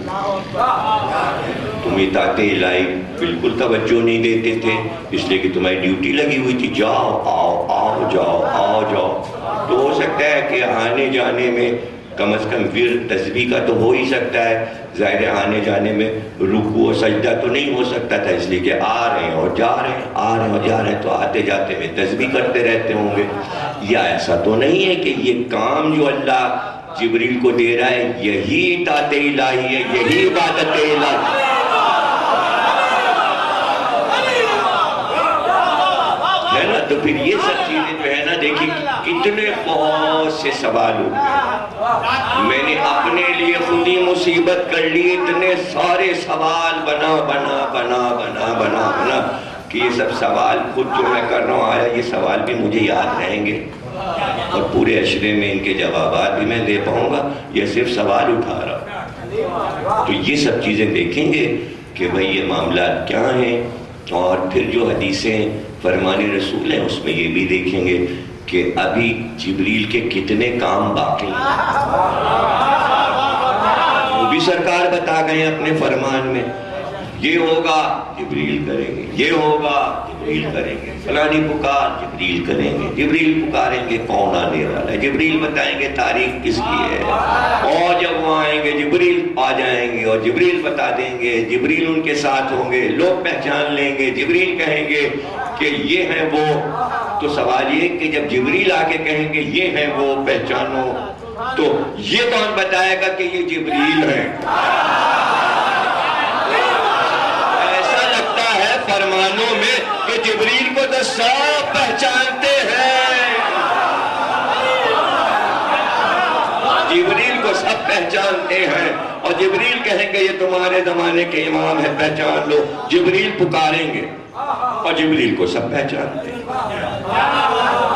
تم اطاعت الہی بالکل توجہ نہیں دیتے تھے، اس لیے کہ تمہاری ڈیوٹی لگی ہوئی تھی، جاؤ آؤ آؤ جاؤ آؤ جاؤ۔ تو ہو سکتا ہے کہ آنے جانے میں کم از کم ورد تسبیح کا تو ہو ہی سکتا ہے، ظاہر آنے جانے میں رکوع و سجدہ تو نہیں ہو سکتا تھا، اس لیے کہ آ رہے ہیں اور جا رہے ہیں، آ رہے ہیں اور جا رہے ہیں، تو آتے جاتے میں تسبیح کرتے رہتے ہوں گے۔ یا ایسا تو نہیں ہے کہ یہ کام جو اللہ جبریل کو دے رہا ہے یہی اطاعت الہی ہے، یہی عبادت الہی ہے نا؟ تو پھر یہ سب چیزیں جو ہے نا، دیکھیں کتنے بہت سے سوال ہوتے، میں نے اپنے لیے خود ہی مصیبت کر لی، اتنے سارے سوال بنا بنا بنا بنا بنا بنا کہ یہ سب سوال خود جو میں کر رہا ہوں، آیا یہ سوال بھی مجھے یاد رہیں گے اور پورے عشرے میں ان کے جوابات بھی میں دے پاؤں گا، یہ صرف سوال اٹھا رہا ہوں؟ تو یہ سب چیزیں دیکھیں گے کہ بھئی یہ معاملات کیا ہیں، اور پھر جو حدیثیں فرمان رسول ہیں اس میں یہ بھی دیکھیں گے کہ ابھی جبریل کے کتنے کام باقی ہیں، وہ بھی سرکار بتا گئے اپنے فرمان میں۔ یہ ہوگا جبریل کریں گے، یہ ہوگا جبریل کریں گے، فلانی پکار جبریل کریں گے، جبریل پکاریں گے کون آنے والا ہے، جبریل بتائیں گے تاریخ کس کی ہے، اور جب وہ آئیں گے جبریل آ جائیں گے اور جبریل بتا دیں گے، جبریل ان کے ساتھ ہوں گے، لوگ پہچان لیں گے، جبریل کہیں گے کہ یہ ہیں وہ۔ تو سوال یہ کہ جب جبریل آ کے کہیں گے یہ ہیں وہ پہچانو، تو یہ کون بتائے گا کہ یہ جبریل ہیں؟ فرمانوں میں کہ جبریل کو تو سب پہچانتے ہیں، جبریل کو سب پہچانتے ہیں، اور جبریل کہیں گے یہ تمہارے زمانے کے امام ہیں پہچان لو، جبریل پکاریں گے اور جبریل کو سب پہچانتے ہیں۔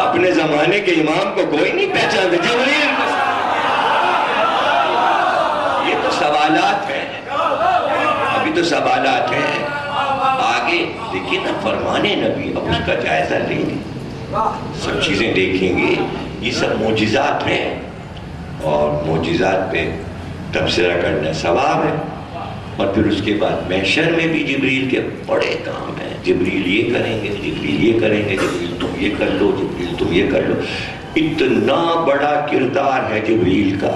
اپنے زمانے کے امام کو کوئی نہیں پہچانتے، جبریل کو۔ یہ تو سوالات ہیں، ابھی تو سوالات ہیں، آگے دیکھیں نا فرمان نبی، اب اس کا جائزہ لیں گے، سب چیزیں دیکھیں گے، یہ سب معجزات ہیں، اور معجزات پہ تبصرہ کرنا ثواب ہے۔ اور پھر اس کے بعد محشر میں بھی جبریل کے بڑے کام ہیں، جبریل یہ کریں گے، جبریل یہ کریں گے، جبریل تم یہ کر لو، جبریل تم یہ کر لو۔ اتنا بڑا کردار ہے جبریل کا،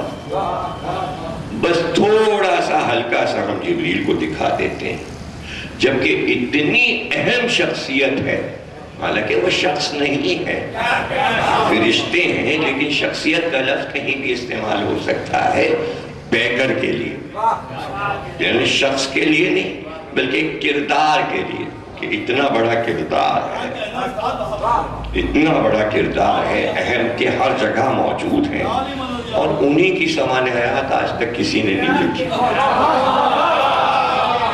بس تھوڑا سا ہلکا سا ہم جبریل کو دکھا دیتے ہیں، جبکہ اتنی اہم شخصیت ہے، حالانکہ وہ شخص نہیں ہے، فرشتے ہیں، لیکن شخصیت کا لفظ کہیں بھی استعمال ہو سکتا ہے پیکر کے لیے، یعنی شخص کے لیے نہیں بلکہ کردار کے لیے، کہ اتنا بڑا کردار ہے، اتنا بڑا کردار ہے، اہم کہ ہر جگہ موجود ہیں، اور انہی کی سامان حیات آج تک کسی نے نہیں لکھی،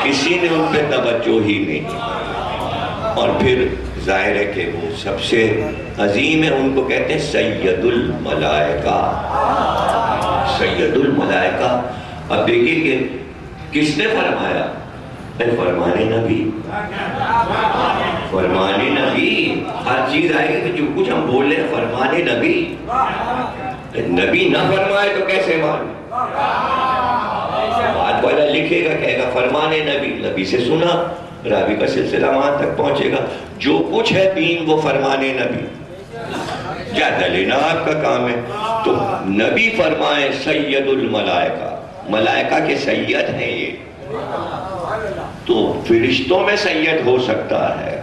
کسی نے ان پہ توجہ ہی نہیں۔ اور پھر ظاہر ہے کہ وہ سب سے عظیم ہے، ان کو کہتے ہیں سید الملائکہ، سید الملائکہ۔ اب دیکھیں کہ کس نے فرمایا؟ فرمان نبی، فرمان نبی، ہر چیز آئے گی تو جو کچھ ہم بول رہے ہیں فرمان نبی، نبی نہ فرمائے تو کیسے مان؟ بات والا لکھے گا کہے گا فرمان نبی، نبی سے سنا، راوی کا سلسلہ وہاں تک پہنچے گا، جو کچھ ہے دین وہ فرمان نبی، زیادہ لینا آپ کا کام ہے۔ تو نبی فرمائے سید الملائکہ، ملائکہ کے سید ہیں یہ، تو فرشتوں میں سید ہو سکتا ہے،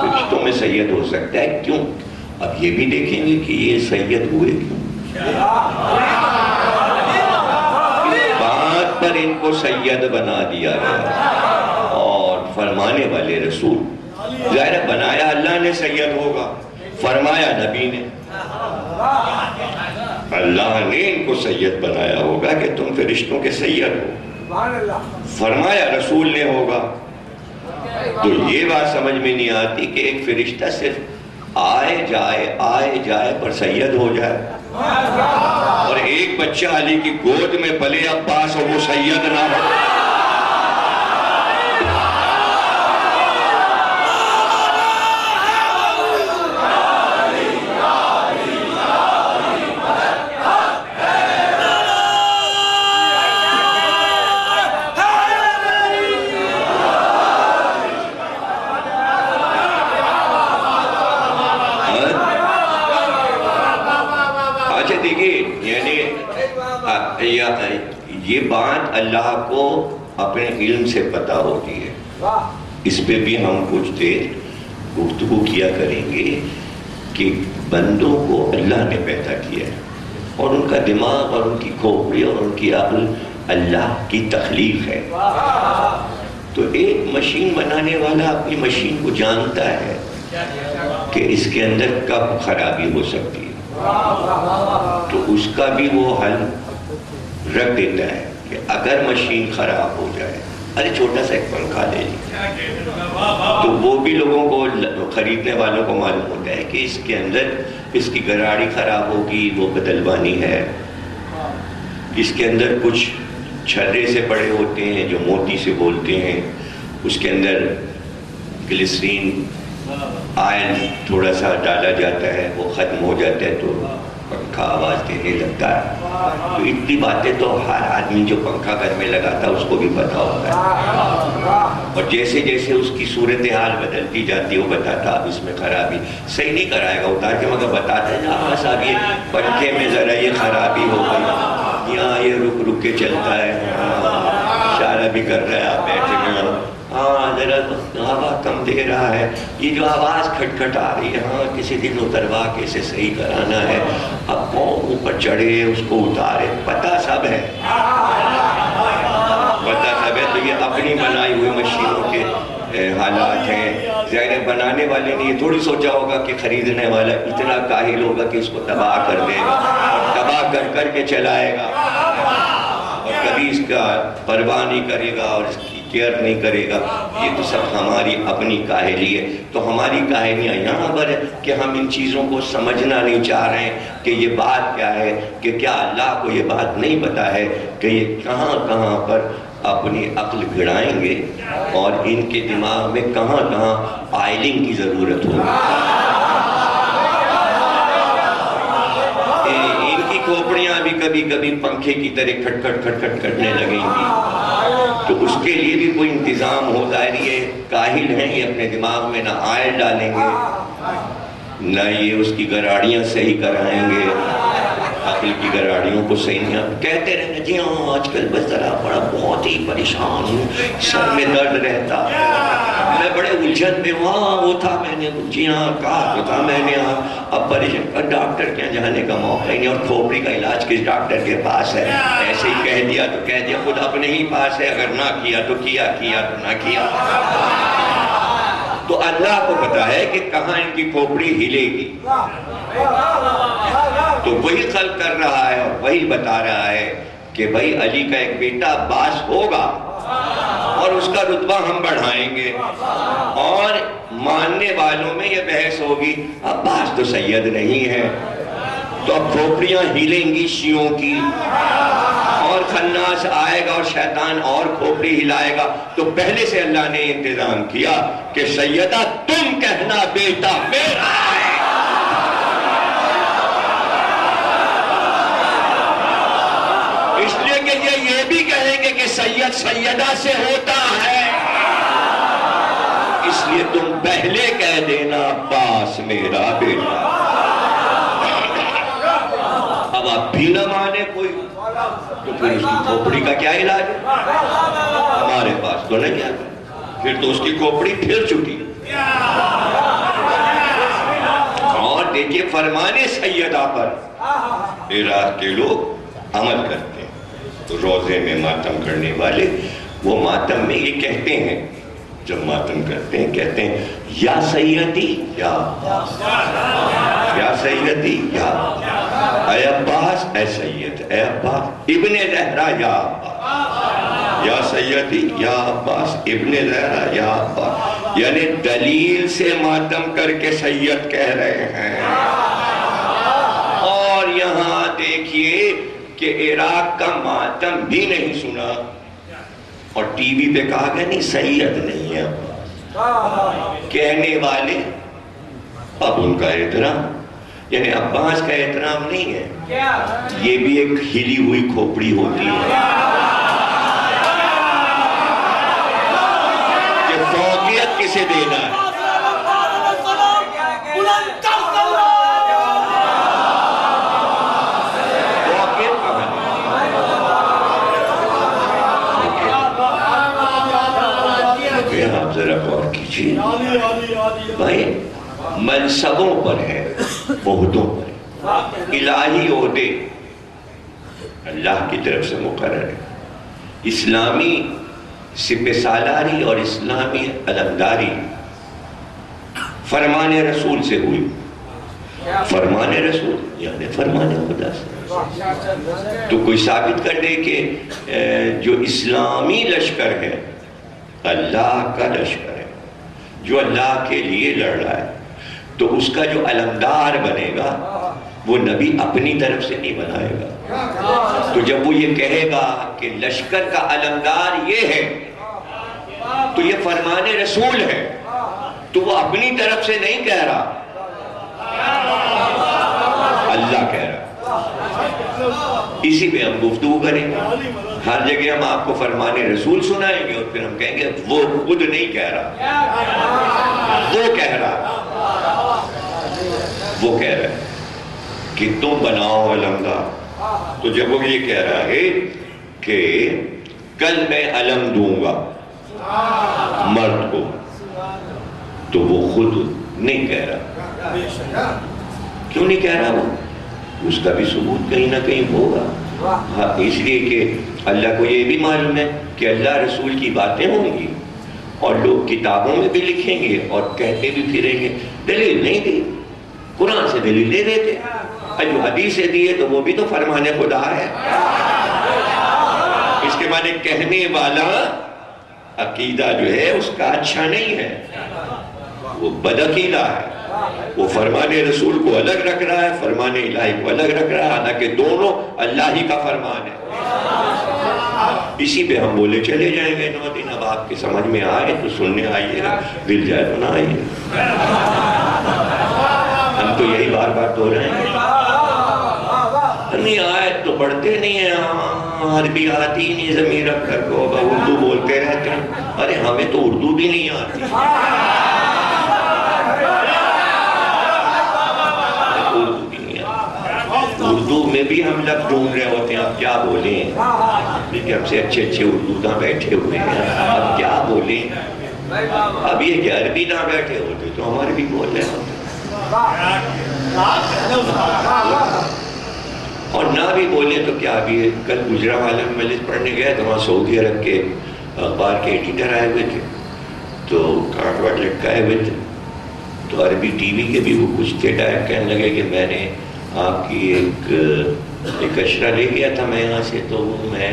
فرشتوں میں سید ہو سکتا ہے، کیوں؟ اب یہ بھی دیکھیں گے کہ یہ سید ہوئے کیوں، بات پر ان کو سید بنا دیا گیا، اور فرمانے والے رسول، ظاہر بنایا اللہ نے سید ہوگا، فرمایا نبی نے، اللہ نے ان کو سید بنایا ہوگا کہ تم فرشتوں کے سید ہو، فرمایا رسول نے ہوگا۔ تو یہ بات سمجھ میں نہیں آتی کہ ایک فرشتہ صرف آئے جائے پر سید ہو جائے، اور ایک بچہ علی کی گود میں پلے عباس اور وہ سید نہ ہو۔ یہ بات اللہ کو اپنے علم سے پتہ ہوتی ہے۔ اس پہ بھی ہم کچھ دیر گفتگو کیا کریں گے کہ بندوں کو اللہ نے پیدا کیا ہے، اور ان کا دماغ اور ان کی کھوپڑی اور ان کی عقل اللہ کی تخلیق ہے۔ تو ایک مشین بنانے والا اپنی مشین کو جانتا ہے کہ اس کے اندر کب خرابی ہو سکتی ہے، تو اس کا بھی وہ حل رکھ دیتا ہے کہ اگر مشین خراب ہو جائے، ارے چھوٹا سا ایک پنکھا لے لیجیے، تو وہ بھی لوگوں کو، خریدنے والوں کو معلوم ہوتا ہے کہ اس کے اندر اس کی گراڑی خراب ہوگی، وہ بدلوانی ہے، اس کے اندر کچھ چھرے سے پڑے ہوتے ہیں جو موتی سے بولتے ہیں، اس کے اندر گلیسرین آئل تھوڑا سا ڈالا جاتا ہے، وہ ختم ہو جاتا ہے تو پنکھا آواز دینے لگتا ہے۔ تو اتنی باتیں تو ہر آدمی جو پنکھا گھر میں لگاتا ہے اس کو بھی پتا ہوتا ہے، اور جیسے جیسے اس کی صورتحال بدلتی جاتی ہے وہ بتاتا اب اس میں خرابی، صحیح نہیں کرائے گا اتار کے، مگر بتاتا ہے جہاں بس اب یہ پنکھے میں ذرا یہ خرابی ہو گئی، یہاں یہ رک کے چلتا ہے، اشارہ بھی کر رہا ہے آپ بیٹھے میں، ہاں ذرا ہوا کم دے رہا ہے، یہ جو آواز کھٹ کھٹ آ رہی ہے، ہاں کسی دن اتروا کے اسے صحیح کرانا ہے، اب کون اوپر چڑھے اس کو اتارے، پتہ سب ہے، پتہ سب ہے۔ تو یہ اپنی بنائی ہوئی مشینوں کے حالات ہیں۔ ظاہر بنانے والے نے یہ تھوڑی سوچا ہوگا کہ خریدنے والا اتنا کاہل ہوگا کہ اس کو تباہ کر دے گا، اور تباہ کر کے چلائے گا، اور کبھی اس کا پرواہ نہیں کرے گا اور اس کی کیئر نہیں کرے گا۔ یہ تو سب ہماری اپنی کاہلی ہے۔ تو ہماری کاہلیاں یہاں پر ہے کہ ہم ان چیزوں کو سمجھنا نہیں چاہ رہے ہیں کہ یہ بات کیا ہے، کہ کیا اللہ کو یہ بات نہیں پتا ہے کہ یہ کہاں کہاں پر اپنی عقل گڑائیں گے اور ان کے دماغ میں کہاں کہاں آئلنگ کی ضرورت ہوگی۔ ان کی کھوپڑیاں بھی کبھی کبھی پنکھے کی طرح کھٹ کھٹ کرنے لگیں گی، تو اس کے لیے بھی کوئی انتظام ہو۔ ظاہر یہ کاہل ہیں، یہ اپنے دماغ میں نہ آئل ڈالیں گے، نہ یہ اس کی گراڑیاں صحیح کرائیں گے، عقل کی گراڑیوں کو صحیح نہیں کہتے رہنا جی ہاں آج کل بس ذرا بہت ہی پریشان ہوں، سر میں درد رہتا ہے، میں بڑے الجھن میں ہوں، ہاں وہ تھا میں نے جی ہاں کہا تو تھا میں نے، اب پریشان، ڈاکٹر کیا جانے کا موقع ہی نہیں، اور کھوپڑی کا علاج کس ڈاکٹر کے پاس ہے، ایسے ہی کہہ دیا تو کہہ دیا، خود اپنے ہی پاس ہے، اگر نہ کیا تو کیا تو نہ کیا۔ تو اللہ کو پتا ہے کہ کہاں ان کی کھوپڑی ہلے گی، تو وہی خلق کر رہا ہے اور وہی بتا رہا ہے کہ بھائی علی کا ایک بیٹا عباس ہوگا اور اس کا رتبہ ہم بڑھائیں گے، اور ماننے والوں میں یہ بحث ہوگی عباس تو سید نہیں ہے، تو اب کھوپڑیاں ہلیں گی شیعوں کی، اور خناس آئے گا اور شیطان اور کھوپڑی ہلائے گا۔ تو پہلے سے اللہ نے انتظام کیا کہ سیدہ تم کہنا بیٹا میرا ہے، اس لیے کہ یہ بھی کہیں گے کہ سید سیدہ سے ہوتا ہے، اس لیے تم پہلے کہہ دینا عباس میرا بیٹا۔ اب آپ بھی نہ مانے کوئی تو پھر اس کی کھوپڑی کا کیا علاج ہے؟ ہمارے پاس تو نہیں آتا، پھر تو اس کی کھوپڑی پھر چکی۔ اور دیکھیے فرمان سیدہ پر عراق کے لوگ عمل کرتے ہیں، تو روزے میں ماتم کرنے والے وہ ماتم میں یہ کہتے ہیں، جب ماتم کرتے ہیں کہتے ہیں یا سیدی یا عباس، یا سیدی یا اے عباس، اے سید، اے عباس ابن زہرا یا عباس۔ یا سیدی یا عباس ابن زہرا یا عباس، یعنی دلیل سے ماتم کر کے سید کہہ رہے ہیں۔ اور یہاں دیکھیے کہ عراق کا ماتم بھی نہیں سنا، اور ٹی وی پہ کہا گیا نہیں سید نہیں ہے عباس، کہنے والے اب ان کا احترام، یعنی عباس کا احترام نہیں ہے، یہ بھی ایک ہلی ہوئی کھوپڑی ہوتی ہے کہ فوقیت کسے دینا ہے۔ آپ ذرا غور کیجئے بھائی، منصبوں پر ہے، عہدوں پر ہے، الہی عہدے اللہ کی طرف سے مقرر ہے، اسلامی سپہ سالاری اور اسلامی علمداری فرمان رسول سے ہوئی، فرمان رسول یعنی فرمان خدا سے۔ تو کوئی ثابت کر دے کہ جو اسلامی لشکر ہے اللہ کا لشکر ہے، جو اللہ کے لیے لڑ رہا ہے، تو اس کا جو علمدار بنے گا وہ نبی اپنی طرف سے نہیں بنائے گا۔ تو جب وہ یہ کہے گا کہ لشکر کا علمدار یہ ہے تو یہ فرمان رسول ہے، تو وہ اپنی طرف سے نہیں کہہ رہا، اللہ کہہ رہا۔ اسی پہ ہم گفتگو کریں گے، ہر جگہ ہم آپ کو فرمان رسول سنائیں گے اور پھر ہم کہیں گے وہ خود نہیں کہہ رہا، وہ کہہ رہا، وہ کہہ رہا ہے کہ تم بناؤ علمدار۔ تو جب وہ یہ کہہ رہا ہے کہ کل میں علم دوں گا مرد کو، تو وہ خود نہیں کہہ رہا۔ کیوں نہیں کہہ رہا؟ وہ اس کا بھی ثبوت کہیں نہ کہیں ہوگا، ہاں، اس لیے کہ اللہ کو یہ بھی معلوم ہے کہ اللہ رسول کی باتیں ہوں گی اور لوگ کتابوں میں بھی لکھیں گے اور کہتے بھی پھریں گے دلیل نہیں دی، قرآن سے دلیل دے دیتے، اور جو حدیث سے دیے تو وہ بھی تو فرمان خدا ہے۔ اس کے معنی کہنے والا عقیدہ جو ہے اس کا اچھا نہیں ہے، وہ بدعقیدہ ہے، وہ فرمان رسول کو الگ رکھ رہا ہے، فرمان الہی کو الگ رکھ رہا ہے، حالانکہ دونوں اللہ ہی کا فرمان ہے۔ اسی پہ ہم بولے چلے جائیں گے 9 دن، اب آپ کے سمجھ میں آئے تو سننے آئیے گا، دل جائے تو نہ آئیے، ہم تو یہی بار بار تو رہے ہیں، نہیں آئے تو پڑھتے نہیں ہیں، عربی آتی نہیں، ضمیر رکھ کر کو اردو بولتے رہتے ہیں، ارے ہمیں تو اردو بھی نہیں آتی، اردو میں بھی ہم لفظ ڈھونڈ رہے ہوتے ہیں، اب کیا بولیں، لیکن ہم سے اچھے اچھے اردو نہ بیٹھے ہوئے ہیں، اب کیا بولیں، اب یہ کہ عربی نہ بیٹھے ہوتے تو ہمارے بھی بول رہے ہوتے، اور نہ بھی بولیں تو کیا بھی ہے۔ کل گجرانوالہ میں مجلس پڑھنے گیا تو وہاں سعودی عرب کے اخبار کے ایڈیٹر آئے ہوئے تھے، تو کارڈ وارڈ لٹکائے ہوئے تھے، تو عربی ٹی وی کے بھی وہ کچھ تھے، ڈائریکٹ کہنے لگے کہ میں نے آپ کی ایک اشرہ لے گیا تھا میں یہاں سے، تو وہ میں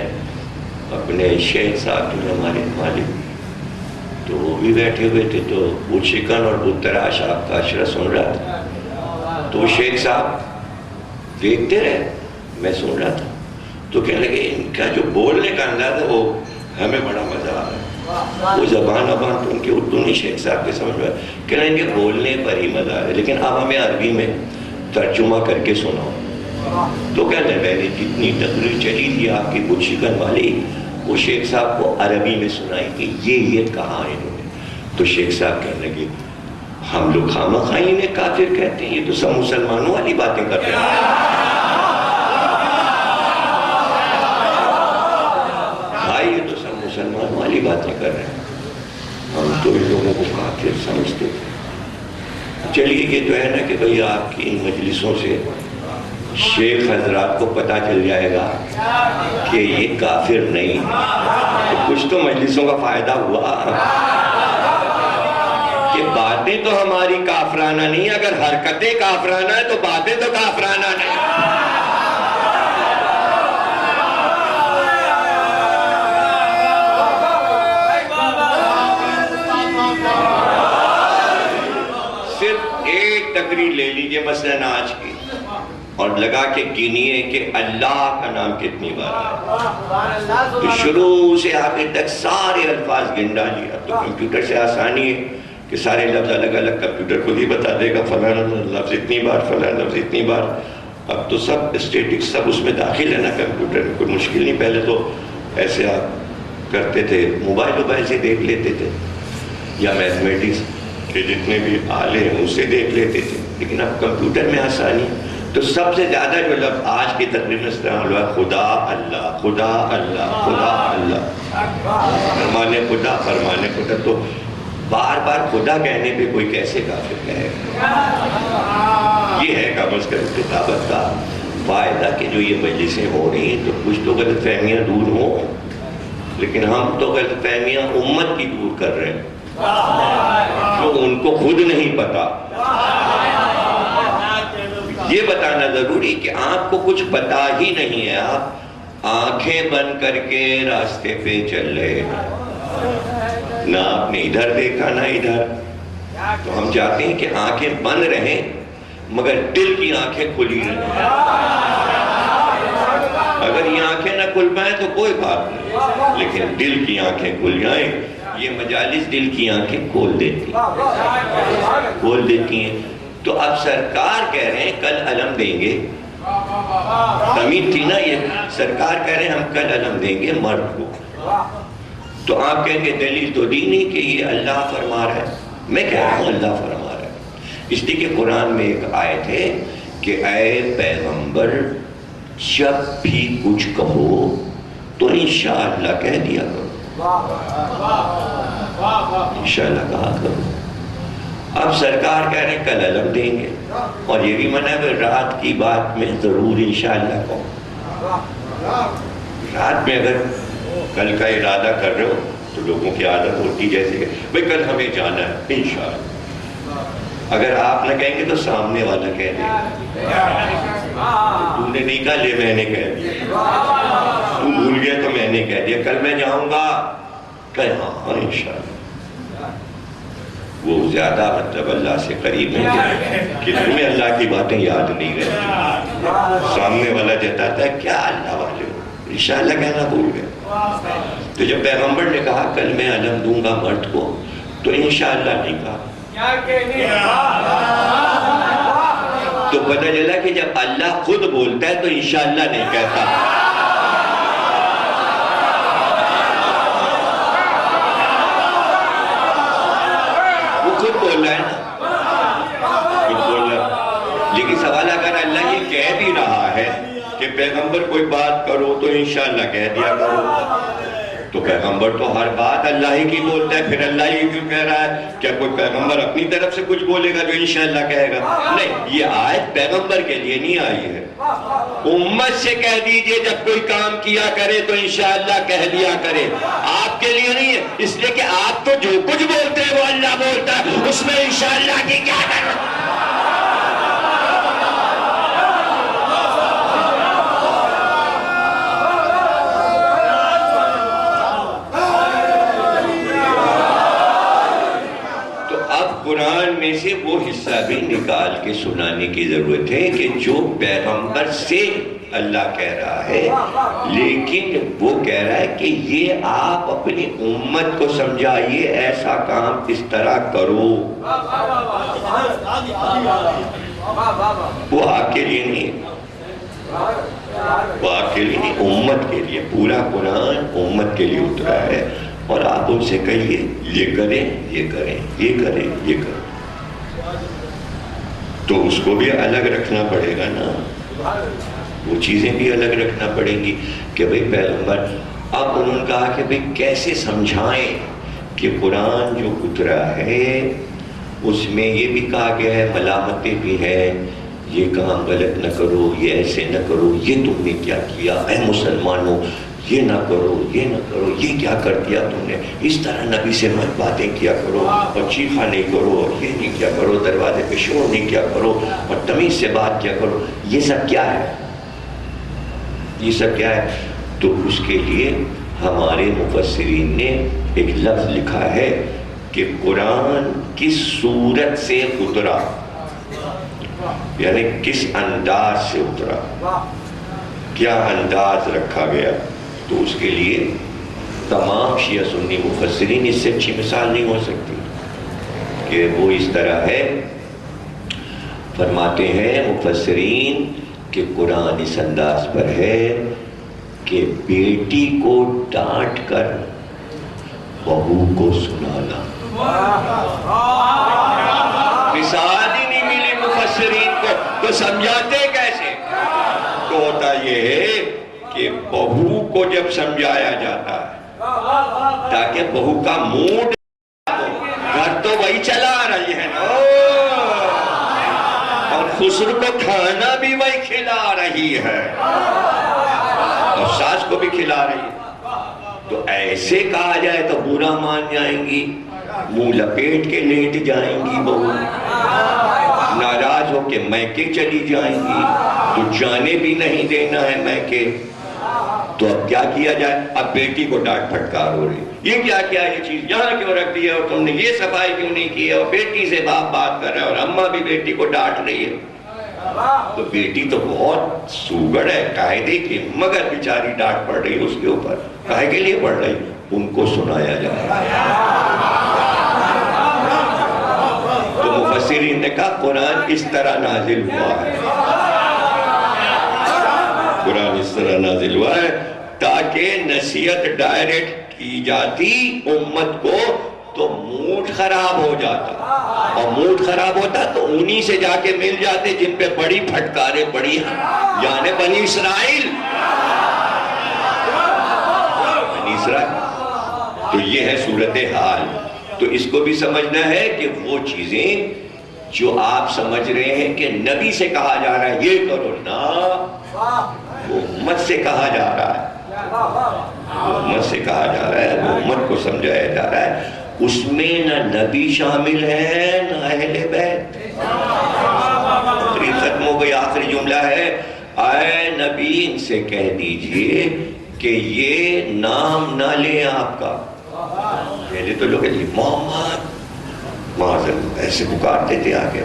اپنے شیخ صاحب جو ہمارے مالک، تو وہ بھی بیٹھے ہوئے تھے، تو بت شکن اور بت تراش آپ کا اشرہ سن رہا تھا، تو شیخ صاحب دیکھتے رہے، میں سن رہا تھا، تو کہنے لگے ان کا جو بولنے کا انداز ہے وہ ہمیں بڑا مزہ آ رہا ہے، وہ زبان تو ان کے اردو نہیں شیخ صاحب کے سمجھ میں، کہنے ان کے بولنے پر ہی مزہ آ رہا ہے، لیکن اب ہمیں عربی میں ترجمہ کر کے سناؤ۔ تو کہتے ہیں میں نے جتنی تقریر چلی تھی آپ کی بت شکن والی، وہ شیخ صاحب کو عربی میں سنائی کہ یہ کہا انہوں نے، تو شیخ صاحب کہنے لگے ہم لوگ خامخواہ انہیں کافر کہتے ہیں، یہ تو سب مسلمانوں والی باتیں کرتے ہیں، بھائی یہ تو سب مسلمانوں والی باتیں کر رہے ہیں، ہم تو ان لوگوں کو کافر سمجھتے تھے۔ چلیے یہ تو ہے نا کہ بھئی آپ کی ان مجلسوں سے شیخ حضرات کو پتہ چل جائے گا کہ یہ کافر نہیں، تو کچھ تو مجلسوں کا فائدہ ہوا کہ باتیں تو ہماری کافرانہ نہیں، اگر حرکتیں کافرانہ ہیں تو باتیں تو کافرانہ نہیں۔ تقریر لے لیجئے مثلاً آج کی اور لگا کے گنیے کہ اللہ کا نام کتنی بار آیا، تو شروع سے آخر تک سارے الفاظ گن ڈالیے۔ اب تو کمپیوٹر سے آسانی ہے کہ سارے لفظ الگ الگ کمپیوٹر خود ہی بتا دے گا، فلاں لفظ اتنی بار، فلاں لفظ اتنی بار۔ اب تو سب اسٹیٹک سب اس میں داخل ہے نا کمپیوٹر میں، کوئی مشکل نہیں۔ پہلے تو ایسے آپ کرتے تھے، موبائل سے دیکھ لیتے تھے، یا میتھمیٹکس کے جتنے بھی آلے ہیں اس سے دیکھ لیتے تھے، لیکن اب کمپیوٹر میں آسانی۔ تو سب سے زیادہ جو لفظ آج کی تقریر میں استعمال ہوا، خدا اللہ، خدا اللہ، خدا اللہ، فرمانے خدا، فرمانے خدا۔ تو بار بار خدا کہنے پہ کوئی کیسے کافر کہے گا؟ یہ ہے کم از کم کتابت کا فائدہ کہ جو یہ مجلسیں ہو رہی ہیں تو کچھ تو غلط فہمیاں دور ہوں، لیکن ہم تو غلط فہمیاں امت کی دور کر رہے ہیں جو ان کو خود نہیں پتا۔ یہ بتانا ضروری کہ آپ کو کچھ پتا ہی نہیں ہے، آپ آنکھیں بند کر کے راستے پہ چل رہے ہیں، نہ آپ نے ادھر دیکھا نہ ادھر۔ تو ہم چاہتے ہیں کہ آنکھیں بند رہیں مگر دل کی آنکھیں کھلی رہیں۔ اگر یہ آنکھیں نہ کھل پائیں تو کوئی بات نہیں، لیکن دل کی آنکھیں کھل جائیں۔ یہ مجالس دل کی آنکھیں کھول دیتی ہیں۔ تو اب سرکار کہہ رہے ہیں کل علم دیں گے، امید تھی نا یہ، سرکار کہہ رہے ہیں ہم کل علم دیں گے مرد کو۔ تو آپ کہیں گے دلیل تو دی نہیں کہ یہ اللہ فرما رہا ہے۔ میں کہہ رہا ہوں اللہ فرما رہا ہے، اس لیے کہ قرآن میں ایک آیت ہے کہ اے پیغمبر جب بھی کچھ کہو تو انشاءاللہ کہہ دیا کرو، انشاءاللہ کہا کرو۔ اب سرکار کہہ رہے ہیں کل علم دیں گے، اور یہ بھی منع ہے رات کی بات میں ضرور انشاءاللہ کہو۔ رات میں اگر کل کا ارادہ کر رہے ہو تو لوگوں کی عادت ہوتی جیسے کہ بھئی کل ہمیں جانا ہے انشاءاللہ، اگر آپ نہ کہیں گے تو سامنے والا کہہ دے گا، تو نے نہیں کہا لے میں نے کہہ دیا، تو بھول گیا تو میں نے کہہ دیا کل میں جاؤں گا، کہ ہاں انشاءاللہ۔ وہ زیادہ مطلب اللہ سے قریب ہے کہ تمہیں اللہ کی باتیں یاد نہیں رہتی، سامنے والا جتاتا ہے کیا اللہ والے ہو، انشاءاللہ کہنا بھول گئے۔ تو جب پیغمبر نے کہا کل میں علم دوں گا مرد کو تو انشاءاللہ نہیں کہا، تو پتہ چلا کہ جب اللہ خود بولتا ہے تو انشاءاللہ نہیں کہتا۔ وہ خود بول رہا ہے نا، خود بول رہا ہے، لیکن سوال اگر اللہ یہ کہہ بھی رہا ہے کہ پیغمبر کوئی بات کرو تو انشاءاللہ کہہ دیا کرو، تو پیغمبر تو ہر بات اللہ ہی کی بولتا ہے، پھر اللہ ہی کیوں کہہ رہا ہے؟ کیا کوئی پیغمبر اپنی طرف سے کچھ بولے گا جو انشاءاللہ کہے گا؟ نہیں، یہ آیت پیغمبر کے لیے نہیں آئی ہے، امت سے کہہ دیجئے جب کوئی کام کیا کرے تو انشاءاللہ کہہ دیا کرے، آپ کے لیے نہیں ہے، اس لیے کہ آپ تو جو کچھ بولتے ہیں وہ اللہ بولتا ہے، اس میں انشاءاللہ کی کیا ضرورت؟ قرآن میں سے وہ حصہ بھی نکال کے سنانے کی ضرورت ہے کہ جو پیغمبر سے اللہ کہہ رہا ہے، لیکن وہ کہہ رہا ہے کہ یہ آپ اپنی امت کو سمجھائیے، ایسا کام اس طرح کرو۔ وہ آپ کے لیے نہیں ہے، وہ آپ کے لیے نہیں، امت کے لیے، پورا قرآن امت کے لیے اترا ہے، اور آپ ان سے کہیے یہ کریں، یہ کریں، یہ کریں، یہ کریں۔ تو اس کو بھی الگ رکھنا پڑے گا نا، وہ چیزیں بھی الگ رکھنا پڑیں گی کہ بھئی پیغمبر، اب انہوں نے کہا کہ بھئی کیسے سمجھائیں کہ قرآن جو اترا ہے اس میں یہ بھی کہا گیا ہے، ملامتیں بھی ہیں، یہ کام غلط نہ کرو، یہ ایسے نہ کرو، یہ تم نے کیا کیا، اے مسلمانوں یہ نہ کرو، یہ نہ کرو، یہ کیا کر دیا تم نے، اس طرح نبی سے مت باتیں کیا کرو، اور چیخا نہیں کرو، اور یہ نہیں کیا کرو، دروازے پہ شور نہیں کیا کرو، اور تمیز سے بات کیا کرو۔ یہ سب کیا ہے؟ یہ سب کیا ہے؟ تو اس کے لیے ہمارے مفسرین نے ایک لفظ لکھا ہے کہ قرآن کس صورت سے اترا، یعنی کس انداز سے اترا، کیا انداز رکھا گیا. تو اس کے لیے تمام شیعہ سنی مفسرین اس سے اچھی مثال نہیں ہو سکتی کہ وہ اس طرح ہے. فرماتے ہیں مفسرین کہ قرآن اس انداز پر ہے کہ بیٹی کو ڈانٹ کر بہو کو سنانا. مثال ہی نہیں ملی مفسرین کو، تو سمجھاتے کیسے؟ تو ہوتا یہ ہے کہ بہو کو جب سمجھایا جاتا ہے تاکہ بہو کا موڈ، گھر تو وہی چلا رہی ہے نا، اور خسرو کو کھانا بھی وہی کھلا رہی ہے اور ساس کو بھی کھلا رہی ہے. تو ایسے کہا جائے تو برا مان جائیں گی، منہ لپیٹ کے لیٹ جائیں گی بہو، ناراض ہو کے میکے چلی جائیں گی، تو جانے بھی نہیں دینا ہے میکے. تو اب کیا کیا جائے؟ اب بیٹی کو ڈانٹ پھٹکار ہو رہی، یہ کیا یہ چیز یہاں کیوں رکھ دی ہے، اور تم نے یہ صفائی کیوں نہیں کی ہے، اور بیٹی سے باپ بات کر رہا ہے اور اماں بھی بیٹی کو ڈانٹ رہی ہے. تو بیٹی تو بہت سوگڑ ہے، قاعدے کی، مگر بیچاری ڈانٹ پڑ رہی ہے اس کے اوپر. کاہے کے لیے پڑ رہی؟ ان کو سنایا جائے. تو مفسرین نے کہا قرآن اس طرح نازل ہوا ہے، قرآن اس طرح نازل ہوا ہے تاکہ نصیحت ڈائریکٹ کی جاتی امت کو تو موڈ خراب ہو جاتا، اور موڈ خراب ہوتا تو انہی سے جا کے مل جاتے جن پہ بڑی پھٹکاریں پڑی ہیں، یعنی بنی اسرائیل. بنی اسرائیل تو یہ ہے صورتحال. تو اس کو بھی سمجھنا ہے کہ وہ چیزیں جو آپ سمجھ رہے ہیں کہ نبی سے کہا جا رہا ہے یہ کرو نا، وہ امت سے کہا جا رہا ہے، وہ امت سے کہا جا رہا ہے، وہ امت کو سمجھایا جا رہا ہے. اس میں نہ نبی شامل ہے نہ اہل بیت. تقریر ختم ہو گئی، آخری جملہ ہے اے نبی ان سے کہہ دیجئے کہ یہ نام نہ لیں آپ کا. پہلے تو لوگ محمد معذر ایسے پکارتے تھے، آگے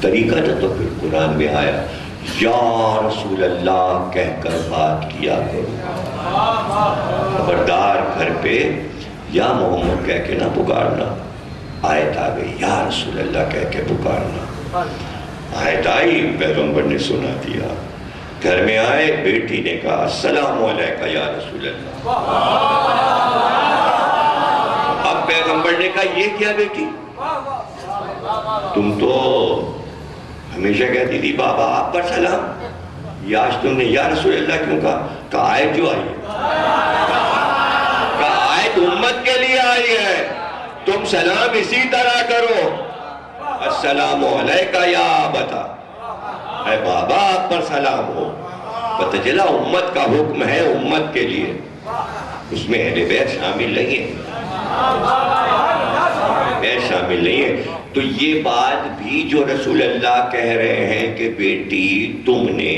طریقہ تھا. تو پھر قرآن میں آیا یا رسول اللہ کہہ کر بات کیا کرو، خبردار گھر پہ یا محمد کہہ کے نہ پکارنا. آیت آ گئی یا رسول اللہ کہہ کے پکارنا. آیت آئی، پیغمبر نے سنا دیا. گھر میں آئے، بیٹی نے کہا السلام علیکہ یا رسول اللہ. اب پیغمبر نے کہا یہ کیا بیٹی، تم تو ہمیشہ کہتی تھی بابا آپ پر سلام، یا آج تم نے یا رسول اللہ کیوں کہا؟ کہا آیت جو آئی ہے، کہا آیت امت کے لیے آئی ہے، تم سلام اسی طرح کرو، السلام علیکہ یا آبتا، اے بابا آپ پر سلام ہو. پتہ چلا امت کا حکم ہے امت کے لیے، اس میں اہل بیت شامل نہیں ہے، بیت شامل نہیں ہے. تو یہ بات بھی جو رسول اللہ کہہ رہے ہیں کہ بیٹی تم نے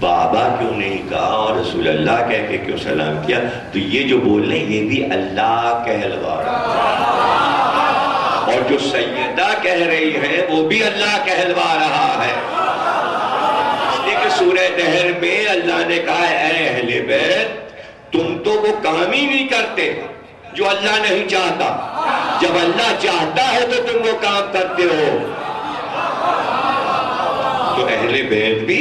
بابا کیوں نہیں کہا اور رسول اللہ کہہ کے کیوں سلام کیا، تو یہ جو بول رہے ہیں یہ بھی اللہ کہلوا رہا ہے، اور جو سیدہ کہہ رہی ہے وہ بھی اللہ کہلوا رہا ہے. اس لیے کہ سورہ دہر میں اللہ نے کہا اے اہل بیت تم تو وہ کام ہی نہیں کرتے جو اللہ نہیں چاہتا، جب اللہ چاہتا ہے تو تم وہ کام کرتے ہو. تو اہل بیت بھی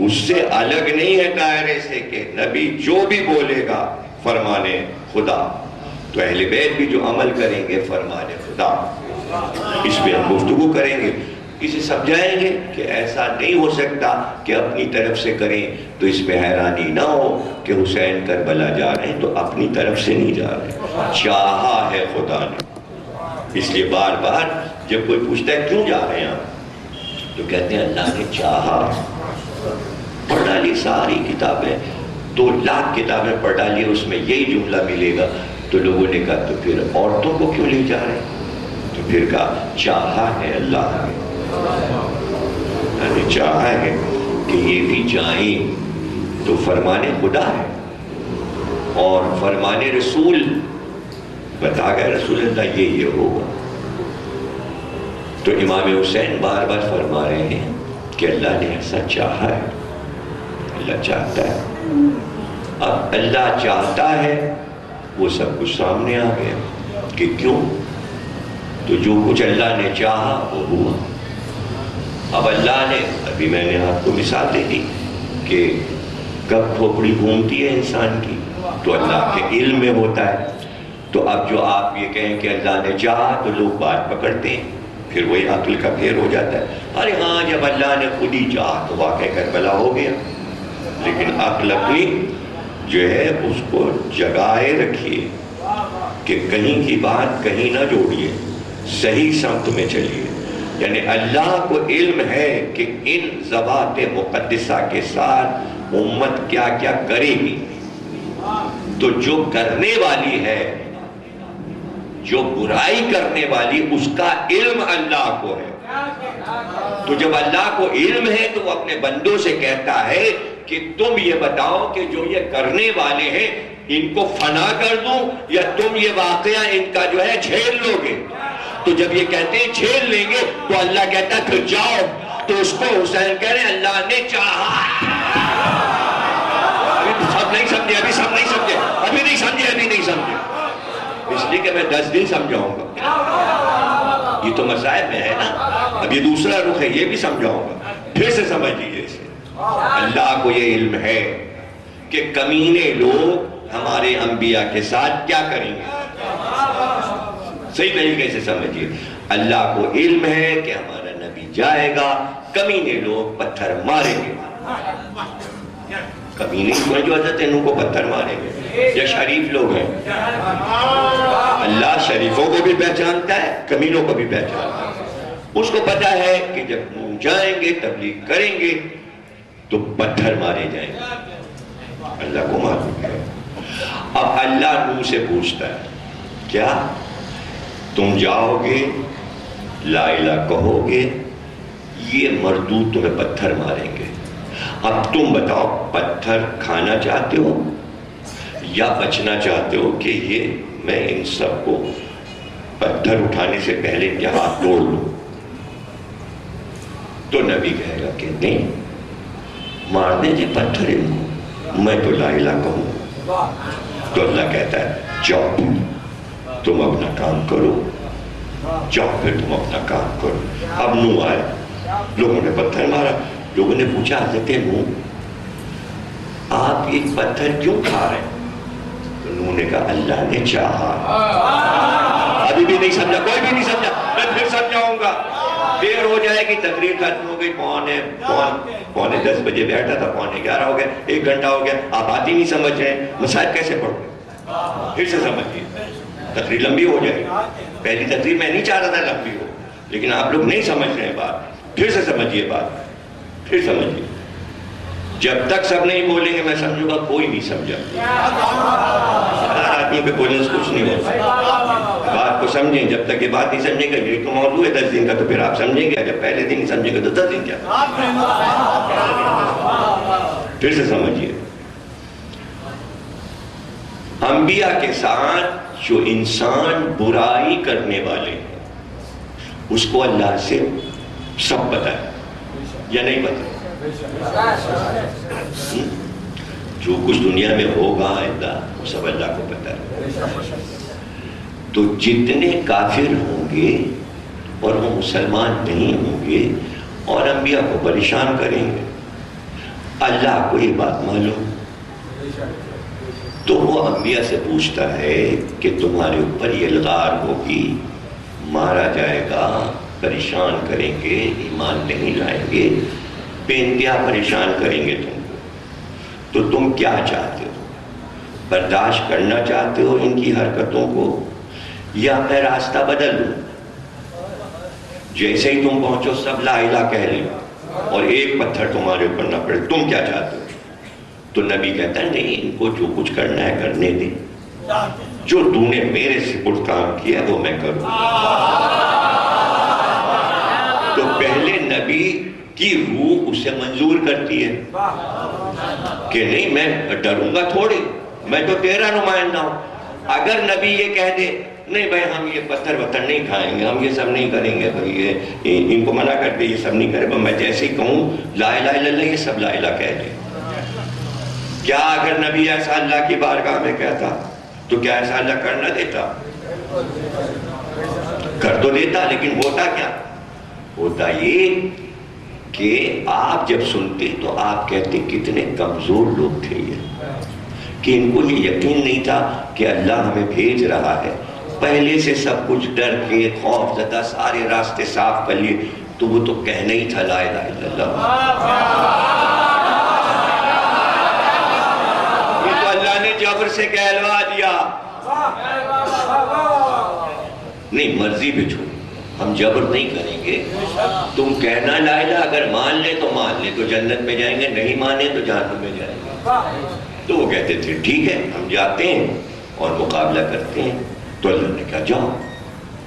اس سے الگ نہیں ہے دائرے سے کہ نبی جو بھی بولے گا فرمانے خدا، تو اہل بیت بھی جو عمل کریں گے فرمانے خدا. اس پہ ہم گفتگو کریں گے، اسے سمجھائیں گے کہ ایسا نہیں ہو سکتا کہ اپنی طرف سے کریں. تو اس میں حیرانی نہ ہو کہ حسین کربلا جا رہے ہیں تو اپنی طرف سے نہیں جا رہے، چاہا ہے خدا نے. اس لیے بار بار جب کوئی پوچھتا ہے کیوں جا رہے ہیں آپ، تو کہتے ہیں اللہ نے چاہا. پڑھ ڈالی ساری کتابیں، 2 لاکھ کتابیں پڑھ ڈالی، اس میں یہی جملہ ملے گا. تو لوگوں نے کہا تو پھر عورتوں کو کیوں لے جا رہے ہیں؟ تو پھر کہا چاہا ہے اللہ نے، یعنی چاہا ہے کہ یہ بھی جائیں. تو فرمان خدا ہے اور فرمان رسول بتا گئے رسول اللہ یہ ہوگا. تو امام حسین بار بار فرما رہے ہیں کہ اللہ نے ایسا چاہا ہے، اللہ چاہتا ہے۔ اب اللہ چاہتا ہے وہ سب کچھ سامنے آ گیا کہ کیوں؟ تو جو کچھ اللہ نے چاہا وہ ہوا۔ اب اللہ نے، ابھی میں نے آپ کو مثال دے دی کہ کب کھوپڑی گھومتی ہے انسان کی، تو اللہ کے علم میں ہوتا ہے۔ تو اب جو آپ یہ کہیں کہ اللہ نے چاہا، تو لوگ بات پکڑتے ہیں، پھر وہی عقل کا پھیر ہو جاتا ہے، ارے ہاں جب اللہ نے خود ہی چاہا تو واقع کربلا ہو گیا۔ لیکن عقل اپنی جو ہے اس کو جگائے رکھیے کہ کہیں کی بات کہیں نہ جوڑیے، صحیح سمت میں چلیے۔ یعنی اللہ کو علم ہے کہ ان ذوات مقدسہ کے ساتھ امت کیا کیا کرے گی، تو جو کرنے والی ہے، جو برائی کرنے والی، اس کا علم اللہ کو ہے۔ تو جب اللہ کو علم ہے تو وہ اپنے بندوں سے کہتا ہے کہ تم یہ بتاؤ کہ جو یہ کرنے والے ہیں ان کو فنا کر دوں یا تم یہ واقعہ ان کا جو ہے جھیل لو گے؟ تو جب یہ کہتے ہیں جھیل لیں گے تو اللہ کہتا ہے پھر جاؤ۔ تو اس کو حسین کہہ رہے ہیں اللہ نے چاہا۔ ابھی سب نہیں سمجھے، ابھی سب نہیں سمجھے، ابھی نہیں سمجھے، ابھی نہیں سمجھے، اس لیے کہ میں 10 دن سمجھاؤں گا۔ یہ تو مصائب میں ہے نا، اب یہ دوسرا رخ ہے، یہ بھی سمجھاؤں گا، پھر سے سمجھ لیجیے اسے۔ اللہ کو یہ علم ہے کہ کمینے لوگ ہمارے انبیاء کے ساتھ کیا کریں گے، صحیح طریقے سے سمجھیے۔ اللہ کو علم ہے کہ ہمارا نبی جائے گا، کمینے لوگ پتھر ماریں گے۔ کمینے کو جو حضرت انہوں کو پتھر ماریں گے یا شریف لوگ ہیں؟ اللہ شریفوں کو بھی پہچانتا ہے، کمینوں کو بھی پہچانتا ہے۔ اس کو پتا ہے کہ جب وہ جائیں گے تبلیغ کریں گے تو پتھر مارے جائیں گے، اللہ کو معلوم ہے۔ اب اللہ نوح سے پوچھتا ہے کیا تم جاؤ گے لا الہ کہو گے، یہ مردود تمہیں پتھر ماریں گے، اب تم بتاؤ پتھر کھانا چاہتے ہو یا بچنا چاہتے ہو کہ یہ میں ان سب کو پتھر اٹھانے سے پہلے ان کے ہاتھ توڑ لوں؟ تو نبی کہے گا کہ نہیں، مار دیں جی پتھر ان کو، میں تو لا الہ کہوں۔ تو اللہ کہتا ہے جاؤ پھر تم اپنا کام کرو، جاؤ پھر تم اپنا کام کرو۔ اب نوح آئے، لوگوں نے پتھر مارا، لوگوں نے پوچھا حضرت نوح آپ ایک پتھر کیوں کھا رہے ہیں؟ تو نوح نے کہا اللہ نے چاہا۔ ابھی بھی نہیں سمجھا، کوئی بھی نہیں سمجھا، میں پھر سمجھاؤں گا۔ دیر ہو جائے گی، تقریر ختم ہو گئی، پونے 10 بجے بیٹھا تھا، 11:15 ہو گیا، 1 گھنٹہ ہو گیا، آپ بات ہی نہیں سمجھ رہے، مسائل کیسے پڑھو گے؟ پھر سے سمجھیے، تقریر لمبی ہو جائے گی۔ پہلی تقریر میں نہیں چاہ رہا تھا لمبی ہو، لیکن آپ لوگ نہیں سمجھ رہے ہیں بات، پھر سے سمجھیے بات، پھر سمجھیے۔ جب تک سب نہیں بولیں گے میں سمجھوں گا کوئی نہیں سمجھا، آدمی پہ بولنے سے کچھ نہیں ہوتا۔ بات کو سمجھیں، جب تک یہ بات نہیں سمجھیں گے، یہ تو موضوع ہے 10 دن کا، تو پھر آپ سمجھیں گے، جب پہلے دن نہیں سمجھیں گے تو 10 دن کیا؟ پھر سے سمجھیے، انبیاء کے ساتھ جو انسان برائی کرنے والے ہیں اس کو اللہ سے سب پتہ ہے یا نہیں پتہ؟ جو کچھ دنیا میں ہوگا اللہ، وہ سب اللہ کو پتہ ہے۔ تو جتنے کافر ہوں گے اور وہ مسلمان نہیں ہوں گے اور انبیاء کو پریشان کریں گے، اللہ کو یہ بات معلوم، تو وہ انبیاء سے پوچھتا ہے کہ تمہارے اوپر یہ الغار ہوگی، مارا جائے گا، پریشان کریں گے، ایمان نہیں لائیں گے، بے انتہا پریشان کریں گے تم کو، تو تم کیا چاہتے ہو؟ برداشت کرنا چاہتے ہو ان کی حرکتوں کو یا میں راستہ بدل دوں؟ جیسے ہی تم پہنچو سب لا الہ کہہ لیں اور ایک پتھر تمہارے اوپر نہ پڑے، تم کیا چاہتے ہو؟ تو نبی کہتا ہے نہیں، ان کو جو کچھ کرنا ہے کرنے دیں، جو تو نے میرے سپرد کام کیا وہ میں کروں۔ تو پہلے نبی کی روح اسے منظور کرتی ہے کہ نہیں، میں ڈروں گا تھوڑی، میں تو تیرا نمائندہ ہوں۔ اگر نبی یہ کہہ دے نہیں بھائی ہم یہ پتھر وتھر نہیں کھائیں گے، ہم یہ سب نہیں کریں گے، ان کو منع کر کے یہ سب نہیں کرے، میں جیسے ہی کہوں لا الہ الا اللہ یہ سب لا الہ کہہ دیں۔ کیا اگر نبی ایسا اللہ کی بارگاہ میں کہتا تو کیا ایسا اللہ کر نہ دیتا؟ کر تو دیتا، لیکن ہوتا کیا؟ ہوتا یہ کہ آپ جب سنتے تو آپ کہتے کتنے کمزور لوگ تھے یہ، کہ ان کو یہ یقین نہیں تھا کہ اللہ ہمیں بھیج رہا ہے، پہلے سے سب کچھ ڈر کے خوف زدہ سارے راستے صاف کر لیے، تو وہ تو کہنا ہی تھا لا الہ الا اللہ۔ یہ تو اللہ نے جبر سے کہلوا دیا، نہیں مرضی پہ چھوڑ، ہم جبر نہیں کریں گے، تم کہنا لا الہ، اگر مان لے تو مان لے تو جنت میں جائیں گے، نہیں مانے تو جہنم میں جائیں گے۔ تو وہ کہتے تھے ٹھیک ہے ہم جاتے ہیں اور مقابلہ کرتے ہیں، تو اللہ نے کہا جاؤ،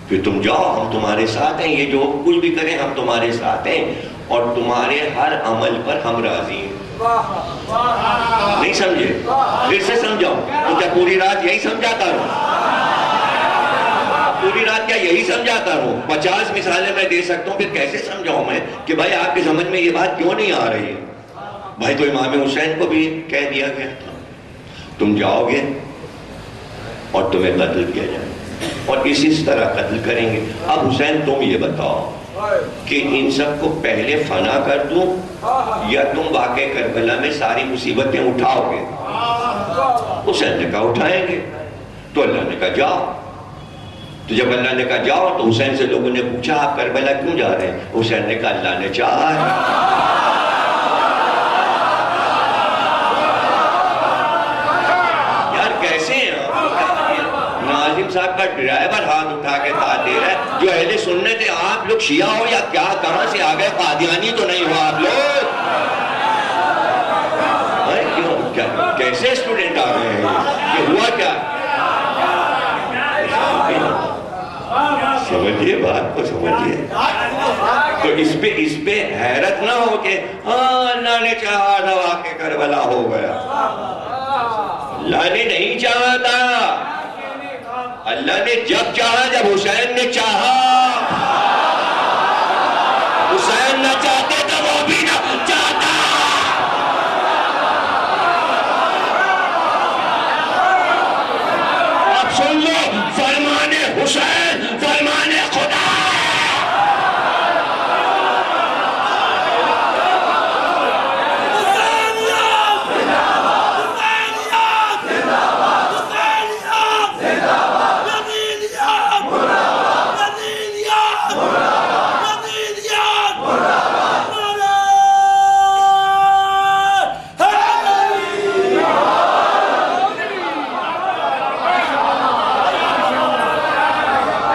پھر تم جاؤ ہم تمہارے ساتھ ہیں، یہ جو کچھ بھی کریں ہم تمہارے ساتھ ہیں، اور تمہارے ہر عمل پر ہم راضی ہیں۔ نہیں سمجھے؟ پھر سے سمجھاؤ، تو کیا پوری رات یہی سمجھاتا رہوں؟ پوری رات کیا یہی سمجھاتا رہوں؟ 50 مثالیں میں دے سکتا ہوں، پھر کیسے سمجھاؤں میں کہ بھائی آپ کی سمجھ میں یہ بات کیوں نہیں آ رہی ہے؟ بھائی تو امام حسین کو بھی کہہ دیا گیا تھا تم جاؤ گے اور تمہیں قتل کیا جائے، اور اس طرح قتل کریں گے۔ اب حسین تم یہ بتاؤ کہ ان سب کو پہلے فنا کر دوں یا تم واقع کربلا میں ساری مصیبتیں اٹھاؤ گے؟ حسین نے کہا اٹھائیں گے، تو اللہ نے کہا جاؤ۔ تو جب اللہ نے کہا جاؤ تو حسین سے لوگوں نے پوچھا آپ کربلا کیوں جا رہے ہیں؟ حسین نے کہا اللہ نے چاہا ہے۔ ناظم صاحب کا ڈرائیور ہاتھ اٹھا کے ساتھ دے رہا ہے، جو اہل سنت ہے، آپ لوگ شیعہ ہو یا کیا، کہاں سے آ گئے؟ قادیانی تو نہیں ہو آپ لوگ؟ کیسے اسٹوڈنٹ آ گئے ہیں؟ یہ ہوا کیا؟ سمجھئے بات کو، سمجھئے۔ تو اس پہ حیرت نہ ہو کہ ہاں اللہ نے چاہا تھا واقع کربلا ہو گیا۔ اللہ نے نہیں چاہا تھا، اللہ نے جب چاہا جب حسین نے چاہا، حسین نہ چاہتے تو وہ بھی نہ چاہتا۔ اب سن لو فرمان حسین فرمان خدا۔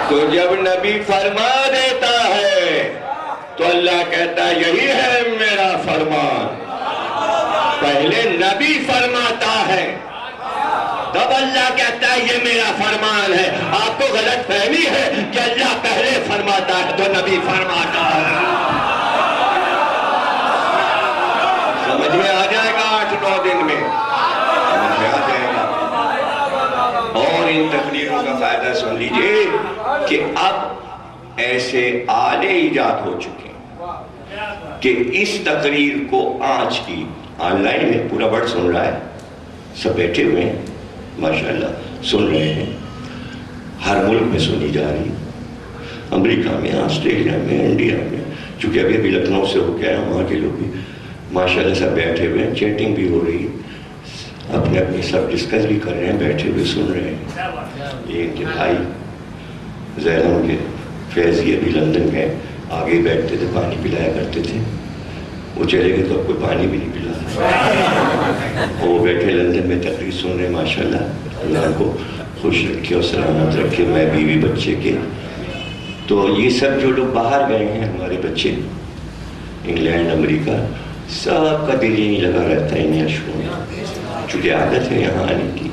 تو جب نبی فرما دیتا ہے تو اللہ کہتا ہے یہی ہے میرا فرمان۔ پہلے نبی فرماتا ہے تب اللہ کہتا ہے یہ میرا فرمان ہے۔ آپ کو غلط فہمی ہے کہ اللہ پہلے فرماتا ہے تو نبی فرماتا ہے۔ سمجھ میں آ جائے گا 8-9 دن میں، سمجھ میں آ جائے گا۔ اور ان تقریروں کا فائدہ سن لیجئے کہ اب ایسے آلے ایجاد ہو چکے ہیں کہ اس تقریر کو آج کی آن لائن میں پورا ورلڈ سن رہا ہے، سب بیٹھے ہوئے ہیں ماشاءاللہ سن رہے ہیں، ہر ملک میں سنی جا رہی، امریکہ میں، آسٹریلیا میں، انڈیا میں، چونکہ ابھی لکھنؤ سے ہو گیا ہے، وہاں کے لوگ بھی ماشاءاللہ سب بیٹھے ہوئے ہیں، چیٹنگ بھی ہو رہی ہے، اپنے اپنے سب ڈسکس بھی کر رہے ہیں، بیٹھے ہوئے سن رہے ہیں۔ یہ ان کے بھائی زیران کے فیضی ابھی لندن گئے، آگے بیٹھتے تھے، پانی پلایا کرتے تھے، وہ چلے گئے تو اب کوئی پانی بھی نہیں پلا، وہ بیٹھے لندن میں تقریر سن رہے ہیں ماشاءاللہ، اللہ کو خوش رکھے اور سلامت رکھے، میں بیوی بچے کے۔ تو یہ سب جو لوگ باہر گئے ہیں ہمارے بچے، انگلینڈ، امریکہ، سب کا دل یہیں لگا رہتا ہے انہیں اشکوں میں، چونکہ عادت ہے یہاں آنے کی۔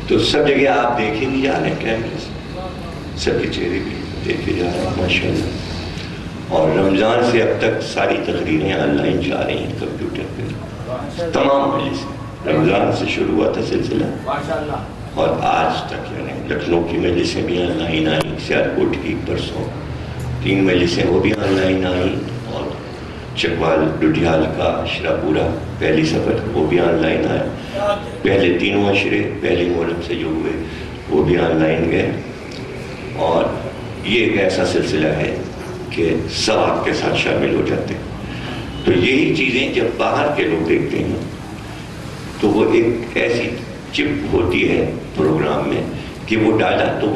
تو سب جگہ آپ دیکھے بھی جا رہے ہیں کیمرے سے، سب کے چہرے بھی دیکھے جا رہے ہیں ماشاءاللہ۔ اور رمضان سے اب تک ساری تقریریں آن لائن جا رہی ہیں کمپیوٹر پہ، تمام مجلس۔ رمضان سے شروع ہوا تھا سلسلہ، اور آج تک یعنی لکھنؤ کی مجلسیں بھی آن لائن آئیں، سیالکوٹ کی پرسوں 3 مجلسیں وہ بھی آن لائن آئیں، اور چکوال ڈڈیال کا شراپورہ پہلی سفر وہ بھی آن لائن آیا، پہلے 3 مشرے پہلی محرم سے جو ہوئے وہ بھی آن لائن گئے، اور یہ ایک ایسا سلسلہ ہے کہ سب آپ کے ساتھ شامل ہو جاتے ہیں۔ تو یہی چیزیں جب باہر کے لوگ دیکھتے ہیں تو وہ ایک ایسی چپ ہوتی ہے پروگرام میں کہ وہ ڈالا تو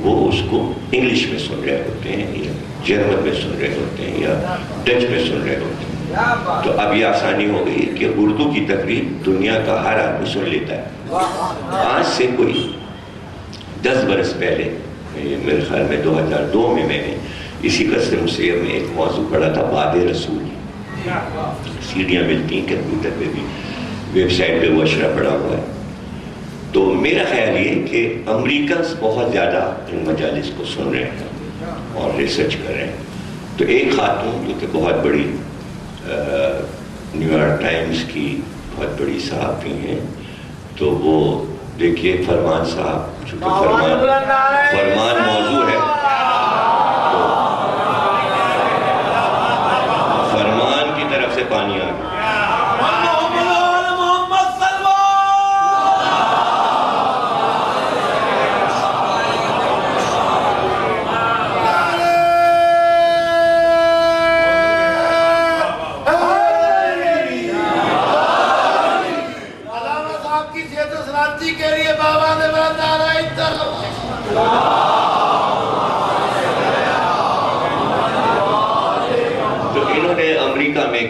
وہ اس کو انگلش میں سن رہے ہوتے ہیں یا جرمن میں سن رہے ہوتے ہیں یا ڈچ میں سن رہے ہوتے ہیں، تو اب یہ آسانی ہو گئی کہ اردو کی تقریر دنیا کا ہر آدمی سن لیتا ہے۔ آج سے کوئی 10 برس پہلے، میرے خیال میں 2002 میں نے اسی قصر مسیح میں ایک موضوع پڑھا تھا، باد رسول، سیڈیاں ملتی ہیں کمپیوٹر پہ بھی، ویب سائٹ پہ وہ اشرا پڑا ہوا ہے۔ تو میرا خیال یہ کہ امریکنز بہت زیادہ ان مجالس کو سن رہے ہیں اور ریسرچ کر رہے ہیں۔ تو ایک خاتون جو کہ بہت بڑی نیو یارک ٹائمز کی بہت بڑی صحافی ہیں، تو وہ دیکھیے فرمان صاحب، چونکہ فرمان موضوع ہے، تو فرمان کی طرف سے پانی آ گیا۔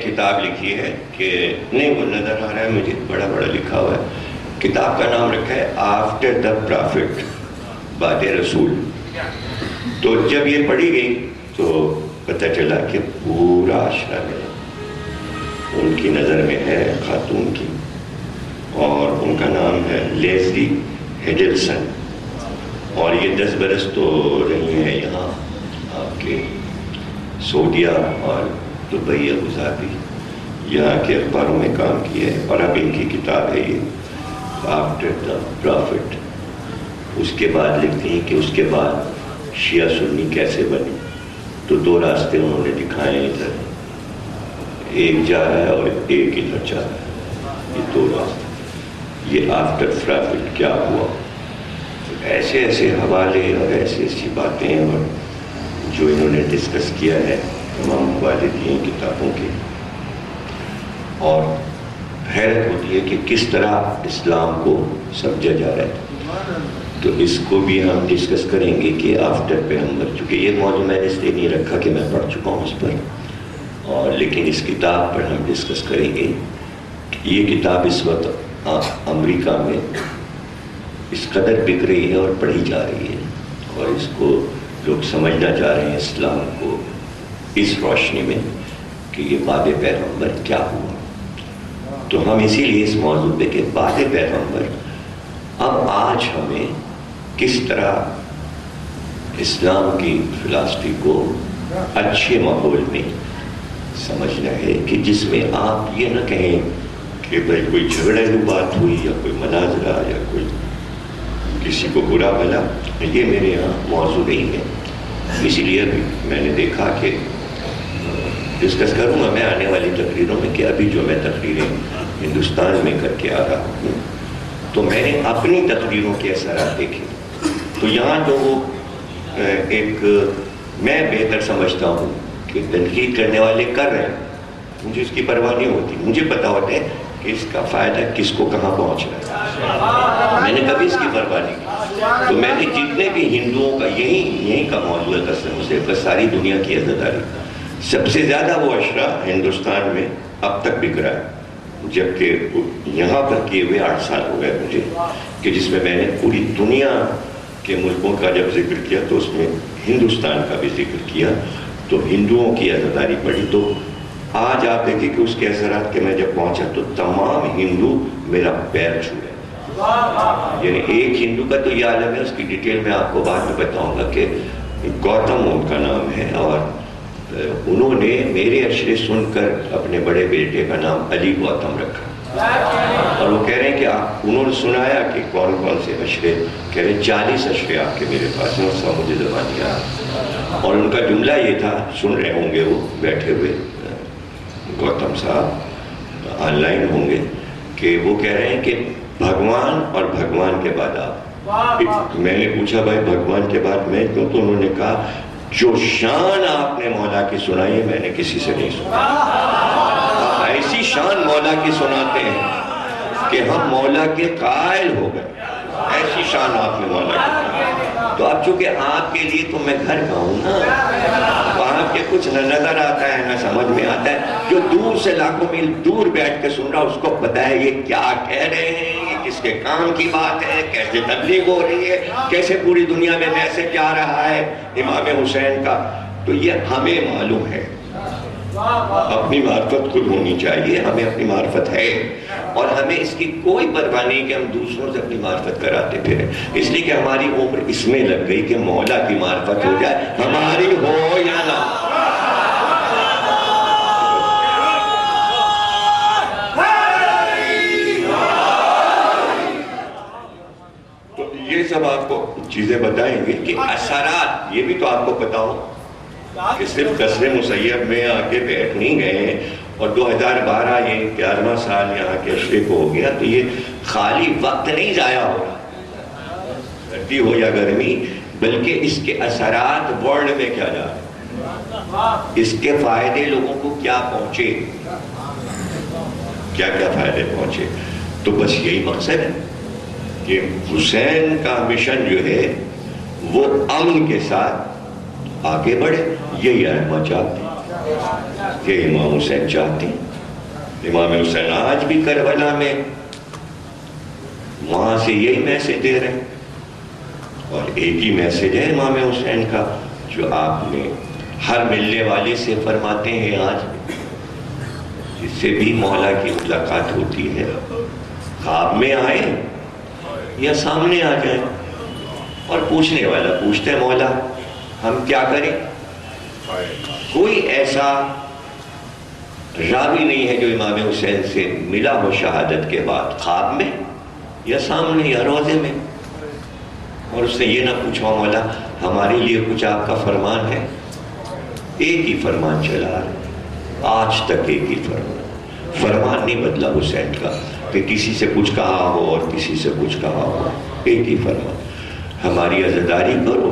کتاب لکھی ہے کہ نہیں وہ نظر آ رہا ہے مجھے، بڑا بڑا لکھا ہوا ہے، کتاب کا نام رکھا ہے آفٹر دا پرافٹ، بعد رسول۔ تو جب یہ پڑھی گئی تو پتہ چلا کہ پورا عشرہ میں ان کی نظر میں ہے خاتون کی، اور ان کا نام ہے لیزلی ہیڈلسن، اور یہ 10 برس تو رہی ہیں یہاں آپ کے سعودیہ اور دبئی، ابوظہبی، یہاں کے اخباروں میں کام کیا ہے، اور اب ان کی کتاب ہے یہ آفٹر دا پرافٹ۔ اس کے بعد لکھتے ہیں کہ اس کے بعد شیعہ سنی کیسے بنی، تو 2 راستے انہوں نے دکھائے ہیں، ادھر ایک جا رہا ہے اور ایک ادھر جا رہا ہے، یہ 2 راستے۔ یہ آفٹر پرافٹ کیا ہوا، ایسے ایسے حوالے اور ایسی باتیں اور جو انہوں نے ڈسکس کیا ہے تمام والدین کتابوں کی، اور حیرت ہوتی ہے کہ کس طرح اسلام کو سمجھا جا رہا ہے۔ تو اس کو بھی ہم ڈسکس کریں گے کہ آفٹر پیغمبر، چونکہ یہ موضوع میں نے اس لیے نہیں رکھا کہ میں پڑھ چکا ہوں اس پر، اور لیکن اس کتاب پر ہم ڈسکس کریں گے۔ یہ کتاب اس وقت امریکہ میں اس قدر بک رہی ہے اور پڑھی جا رہی ہے، اور اس کو لوگ سمجھنا چاہ رہے ہیں اسلام کو اس روشنی میں کہ یہ بعد پیغمبر کیا ہوا۔ تو ہم اسی لیے اس موضوع پہ کہ بعد پیغمبر اب آج ہمیں کس طرح اسلام کی فلسفی کو اچھے ماحول میں سمجھنا ہے کہ جس میں آپ یہ نہ کہیں کہ بھائی کوئی جھگڑیلو بات ہوئی یا کوئی مناظرہ یا کوئی کسی کو برا بھلا، یہ میرے یہاں موضوع نہیں ہے۔ اسی لیے ابھی میں نے دیکھا کہ ڈسکس کروں گا میں آنے والی تقریروں میں کہ ابھی جو میں تقریریں ہندوستان میں کر کے آ رہا ہوں تو میں نے اپنی تقریروں کے اثرات دیکھے، تو یہاں تو وہ ایک میں بہتر سمجھتا ہوں کہ تنقید کرنے والے کر رہے ہیں، مجھے اس کی پرواہ نہیں ہوتی، مجھے پتا ہوتا ہے کہ اس کا فائدہ کس کو کہاں پہنچ رہا ہے، میں نے کبھی اس کی پرواہ نہیں کی۔ تو میں نے جتنے بھی ہندوؤں کا یہی کا موضوع ہے قسم سے بس ساری دنیا کی عزتداری، سب سے زیادہ وہ اشرا ہندوستان میں اب تک بک رہا ہے، جبکہ یہاں پر کیے ہوئے 8 سال ہو گئے مجھے، کہ جس میں نے پوری دنیا کے ملکوں کا جب ذکر کیا تو اس میں ہندوستان کا بھی ذکر کیا، تو ہندوؤں کی عزتداری پڑھی۔ تو آج آپ دیکھیں کہ اس کے اثرات کے میں جب پہنچا تو تمام ہندو میرا پیر چھو رہے، یعنی ایک ہندو کا تو یہ عالم ہے، اس کی ڈیٹیل میں آپ کو بعد میں بتاؤں گا کہ گوتم ان کا نام ہے، اور انہوں نے میرے اشرے سن کر اپنے بڑے بیٹے کا نام علی گوتم رکھا۔ اور وہ کہہ رہے ہیں کہ انہوں نے سنایا کہ کون کون سے اشرے، کہہ رہے 40 اشرے آپ کے میرے پاس ہیں، اور سب مجھے زبان یاد۔ اور ان کا جملہ یہ تھا، سن رہے ہوں گے وہ بیٹھے ہوئے، گوتم صاحب آن لائن ہوں گے، کہ وہ کہہ رہے ہیں کہ بھگوان اور بھگوان کے بعد آپ۔ میں نے پوچھا بھائی بھگوان کے بعد میں کیوں؟ تو انہوں نے کہا جو شان آپ نے مولا کی سنائی ہے میں نے کسی سے نہیں سنا۔ ایسی شان مولا کی سناتے ہیں کہ ہم مولا کے قائل ہو گئے، ایسی شان آپ نے مولا کی۔ تو اب چونکہ آپ کے لیے تو میں گھر کا ہوں نا، وہاں کے کچھ نہ نظر آتا ہے نہ سمجھ میں آتا ہے، جو دور سے لاکھوں میل دور بیٹھ کے سن رہا اس کو پتا ہے یہ کیا کہہ رہے ہیں، یہ کس کے کام کی بات ہے، کیسے تبلیغ ہو رہی ہے، کیسے پوری دنیا میں میسج جا رہا ہے امام حسین کا۔ تو یہ ہمیں معلوم ہے، اپنی معرفت خود ہونی چاہیے، ہمیں اپنی معرفت ہے، اور ہمیں اس کی کوئی پرواہ نہیں کہ ہم دوسروں سے اپنی معرفت کراتے پھریں، اس لیے کہ ہماری عمر اس میں لگ گئی کہ مولا کی معرفت ہو جائے، ہماری ہو یا نہ۔ تو یہ سب آپ کو چیزیں بتائیں گے کہ اثرات، یہ بھی تو آپ کو پتا ہو کہ صرف قصر مسیب میں آگے بیٹھ نہیں گئے، اور 2012 یہ 11واں سال یہاں کے اشرے کو ہو گیا، تو یہ خالی وقت نہیں ضائع ہو رہا، سردی ہو یا گرمی، بلکہ اس کے اثرات ورلڈ میں کیا جا رہے، اس کے فائدے لوگوں کو کیا پہنچے، کیا کیا فائدے پہنچے۔ تو بس یہی مقصد ہے کہ حسین کا مشن جو ہے وہ امن کے ساتھ آگے بڑھے، یہی ائمہ چاہتے ہیں، یہ امام حسین چاہتے ہیں۔ امام حسین آج بھی کربلا میں وہاں سے یہی میسج دے رہے ہیں، اور ایک ہی میسج ہے امام حسین کا جو آپ نے ہر ملنے والے سے فرماتے ہیں آج بھی، جس سے بھی مولا کی ملاقات ہوتی ہے، خواب میں آئیں یا سامنے آ جائیں، اور پوچھنے والا پوچھتے ہیں مولا ہم کیا کریں۔ کوئی ایسا راوی نہیں ہے جو امام حسین سے ملا ہو شہادت کے بعد، خواب میں یا سامنے یا روزے میں، اور اس نے یہ نہ پوچھا مولا ہمارے لیے کچھ آپ کا فرمان ہے۔ ایک ہی فرمان چلا ہے آج تک، ایک ہی فرمان نہیں بدلا حسین کا کہ کسی سے کچھ کہا ہو اور کسی سے کچھ کہا ہو، ایک ہی فرمان، ہماری عزاداری کرو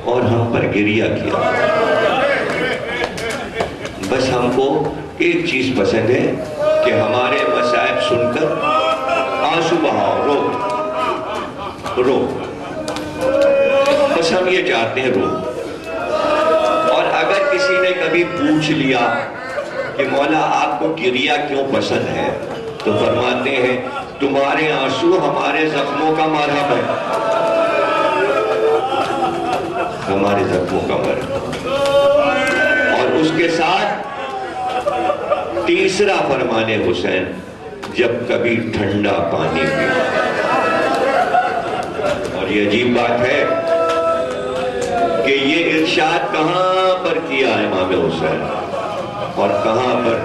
اور ہم پر گریہ کیا۔ بس ہم کو ایک چیز پسند ہے کہ ہمارے مصائب سن کر آنسو بہاؤ، رو، بس ہم یہ چاہتے ہیں رو۔ اور اگر کسی نے کبھی پوچھ لیا کہ مولا آپ کو گریہ کیوں پسند ہے، تو فرماتے ہیں تمہارے آنسو ہمارے زخموں کا مرہم ہے، ہمارے زخموں کا مرہم۔ اور اس کے ساتھ تیسرا فرمان حسین، جب کبھی ٹھنڈا پانی پیو۔ اور یہ عجیب بات ہے کہ یہ ارشاد کہاں پر کیا امام حسین، اور کہاں پر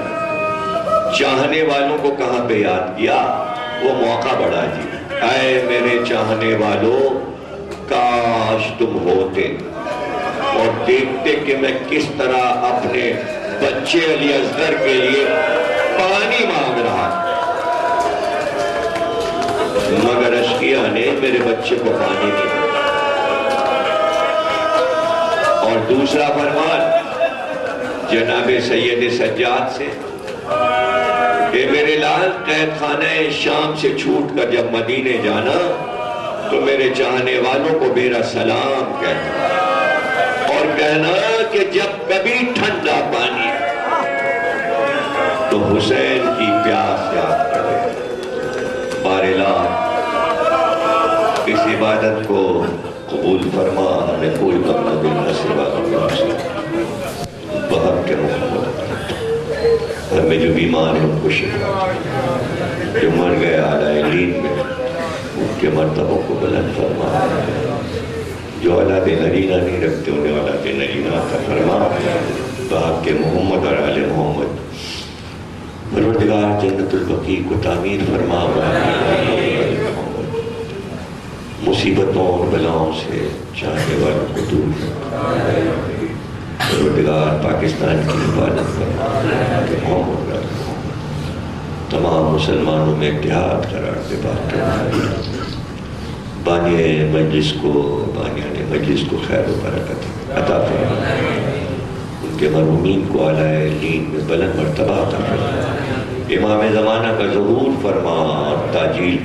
چاہنے والوں کو کہاں پہ یاد کیا، وہ موقع بڑا جی، اے میرے چاہنے والوں کاش تم ہوتے اور دیکھتے کہ میں کس طرح اپنے بچے علی اصغر کے لیے پانی مانگ رہا، مگر اشقیاء نے میرے بچے کو پانی نہیں دیا۔ اور دوسرا فرمان جناب سید سجاد سے، اے میرے لال قید خانہ شام سے چھوٹ کر جب مدینے جانا تو میرے چاہنے والوں کو میرا سلام کہنا، اور کہنا کہ جب کبھی ٹھنڈا پانی تو حسین کی پیاس یاد کرے۔ باراللہ اس عبادت کو قبول فرما، ہمیں کوئی مطلب نہ سوا بحق کے محمد، ہمیں جو بیمار ہیں ان کو شفا، جو مر گئے اعلیٰ علین میں ان کے مرتبوں کو بلند فرما، جو اولاد نرینہ نہیں رکھتے انہیں اولاد نرینہ عطا فرما، بحق کے محمد اور آل محمد۔ پروردگار جنت البقیع کو تعمیر فرما، مصیبتوں اور بلاؤں سے چاہنے والوں کو دور فرما، پروردگار پاکستان کی حفاظت فرما، تمام مسلمانوں میں اتحاد قرار دے بات، بانی مجلس کو، بانیان مجلس کو خیر و برکت عطا فرما، ان کے مرحومین کو اعلی دین میں بلند مرتبہ عطا فرما، امام زمانہ کا ظہور فرما اور تاجیل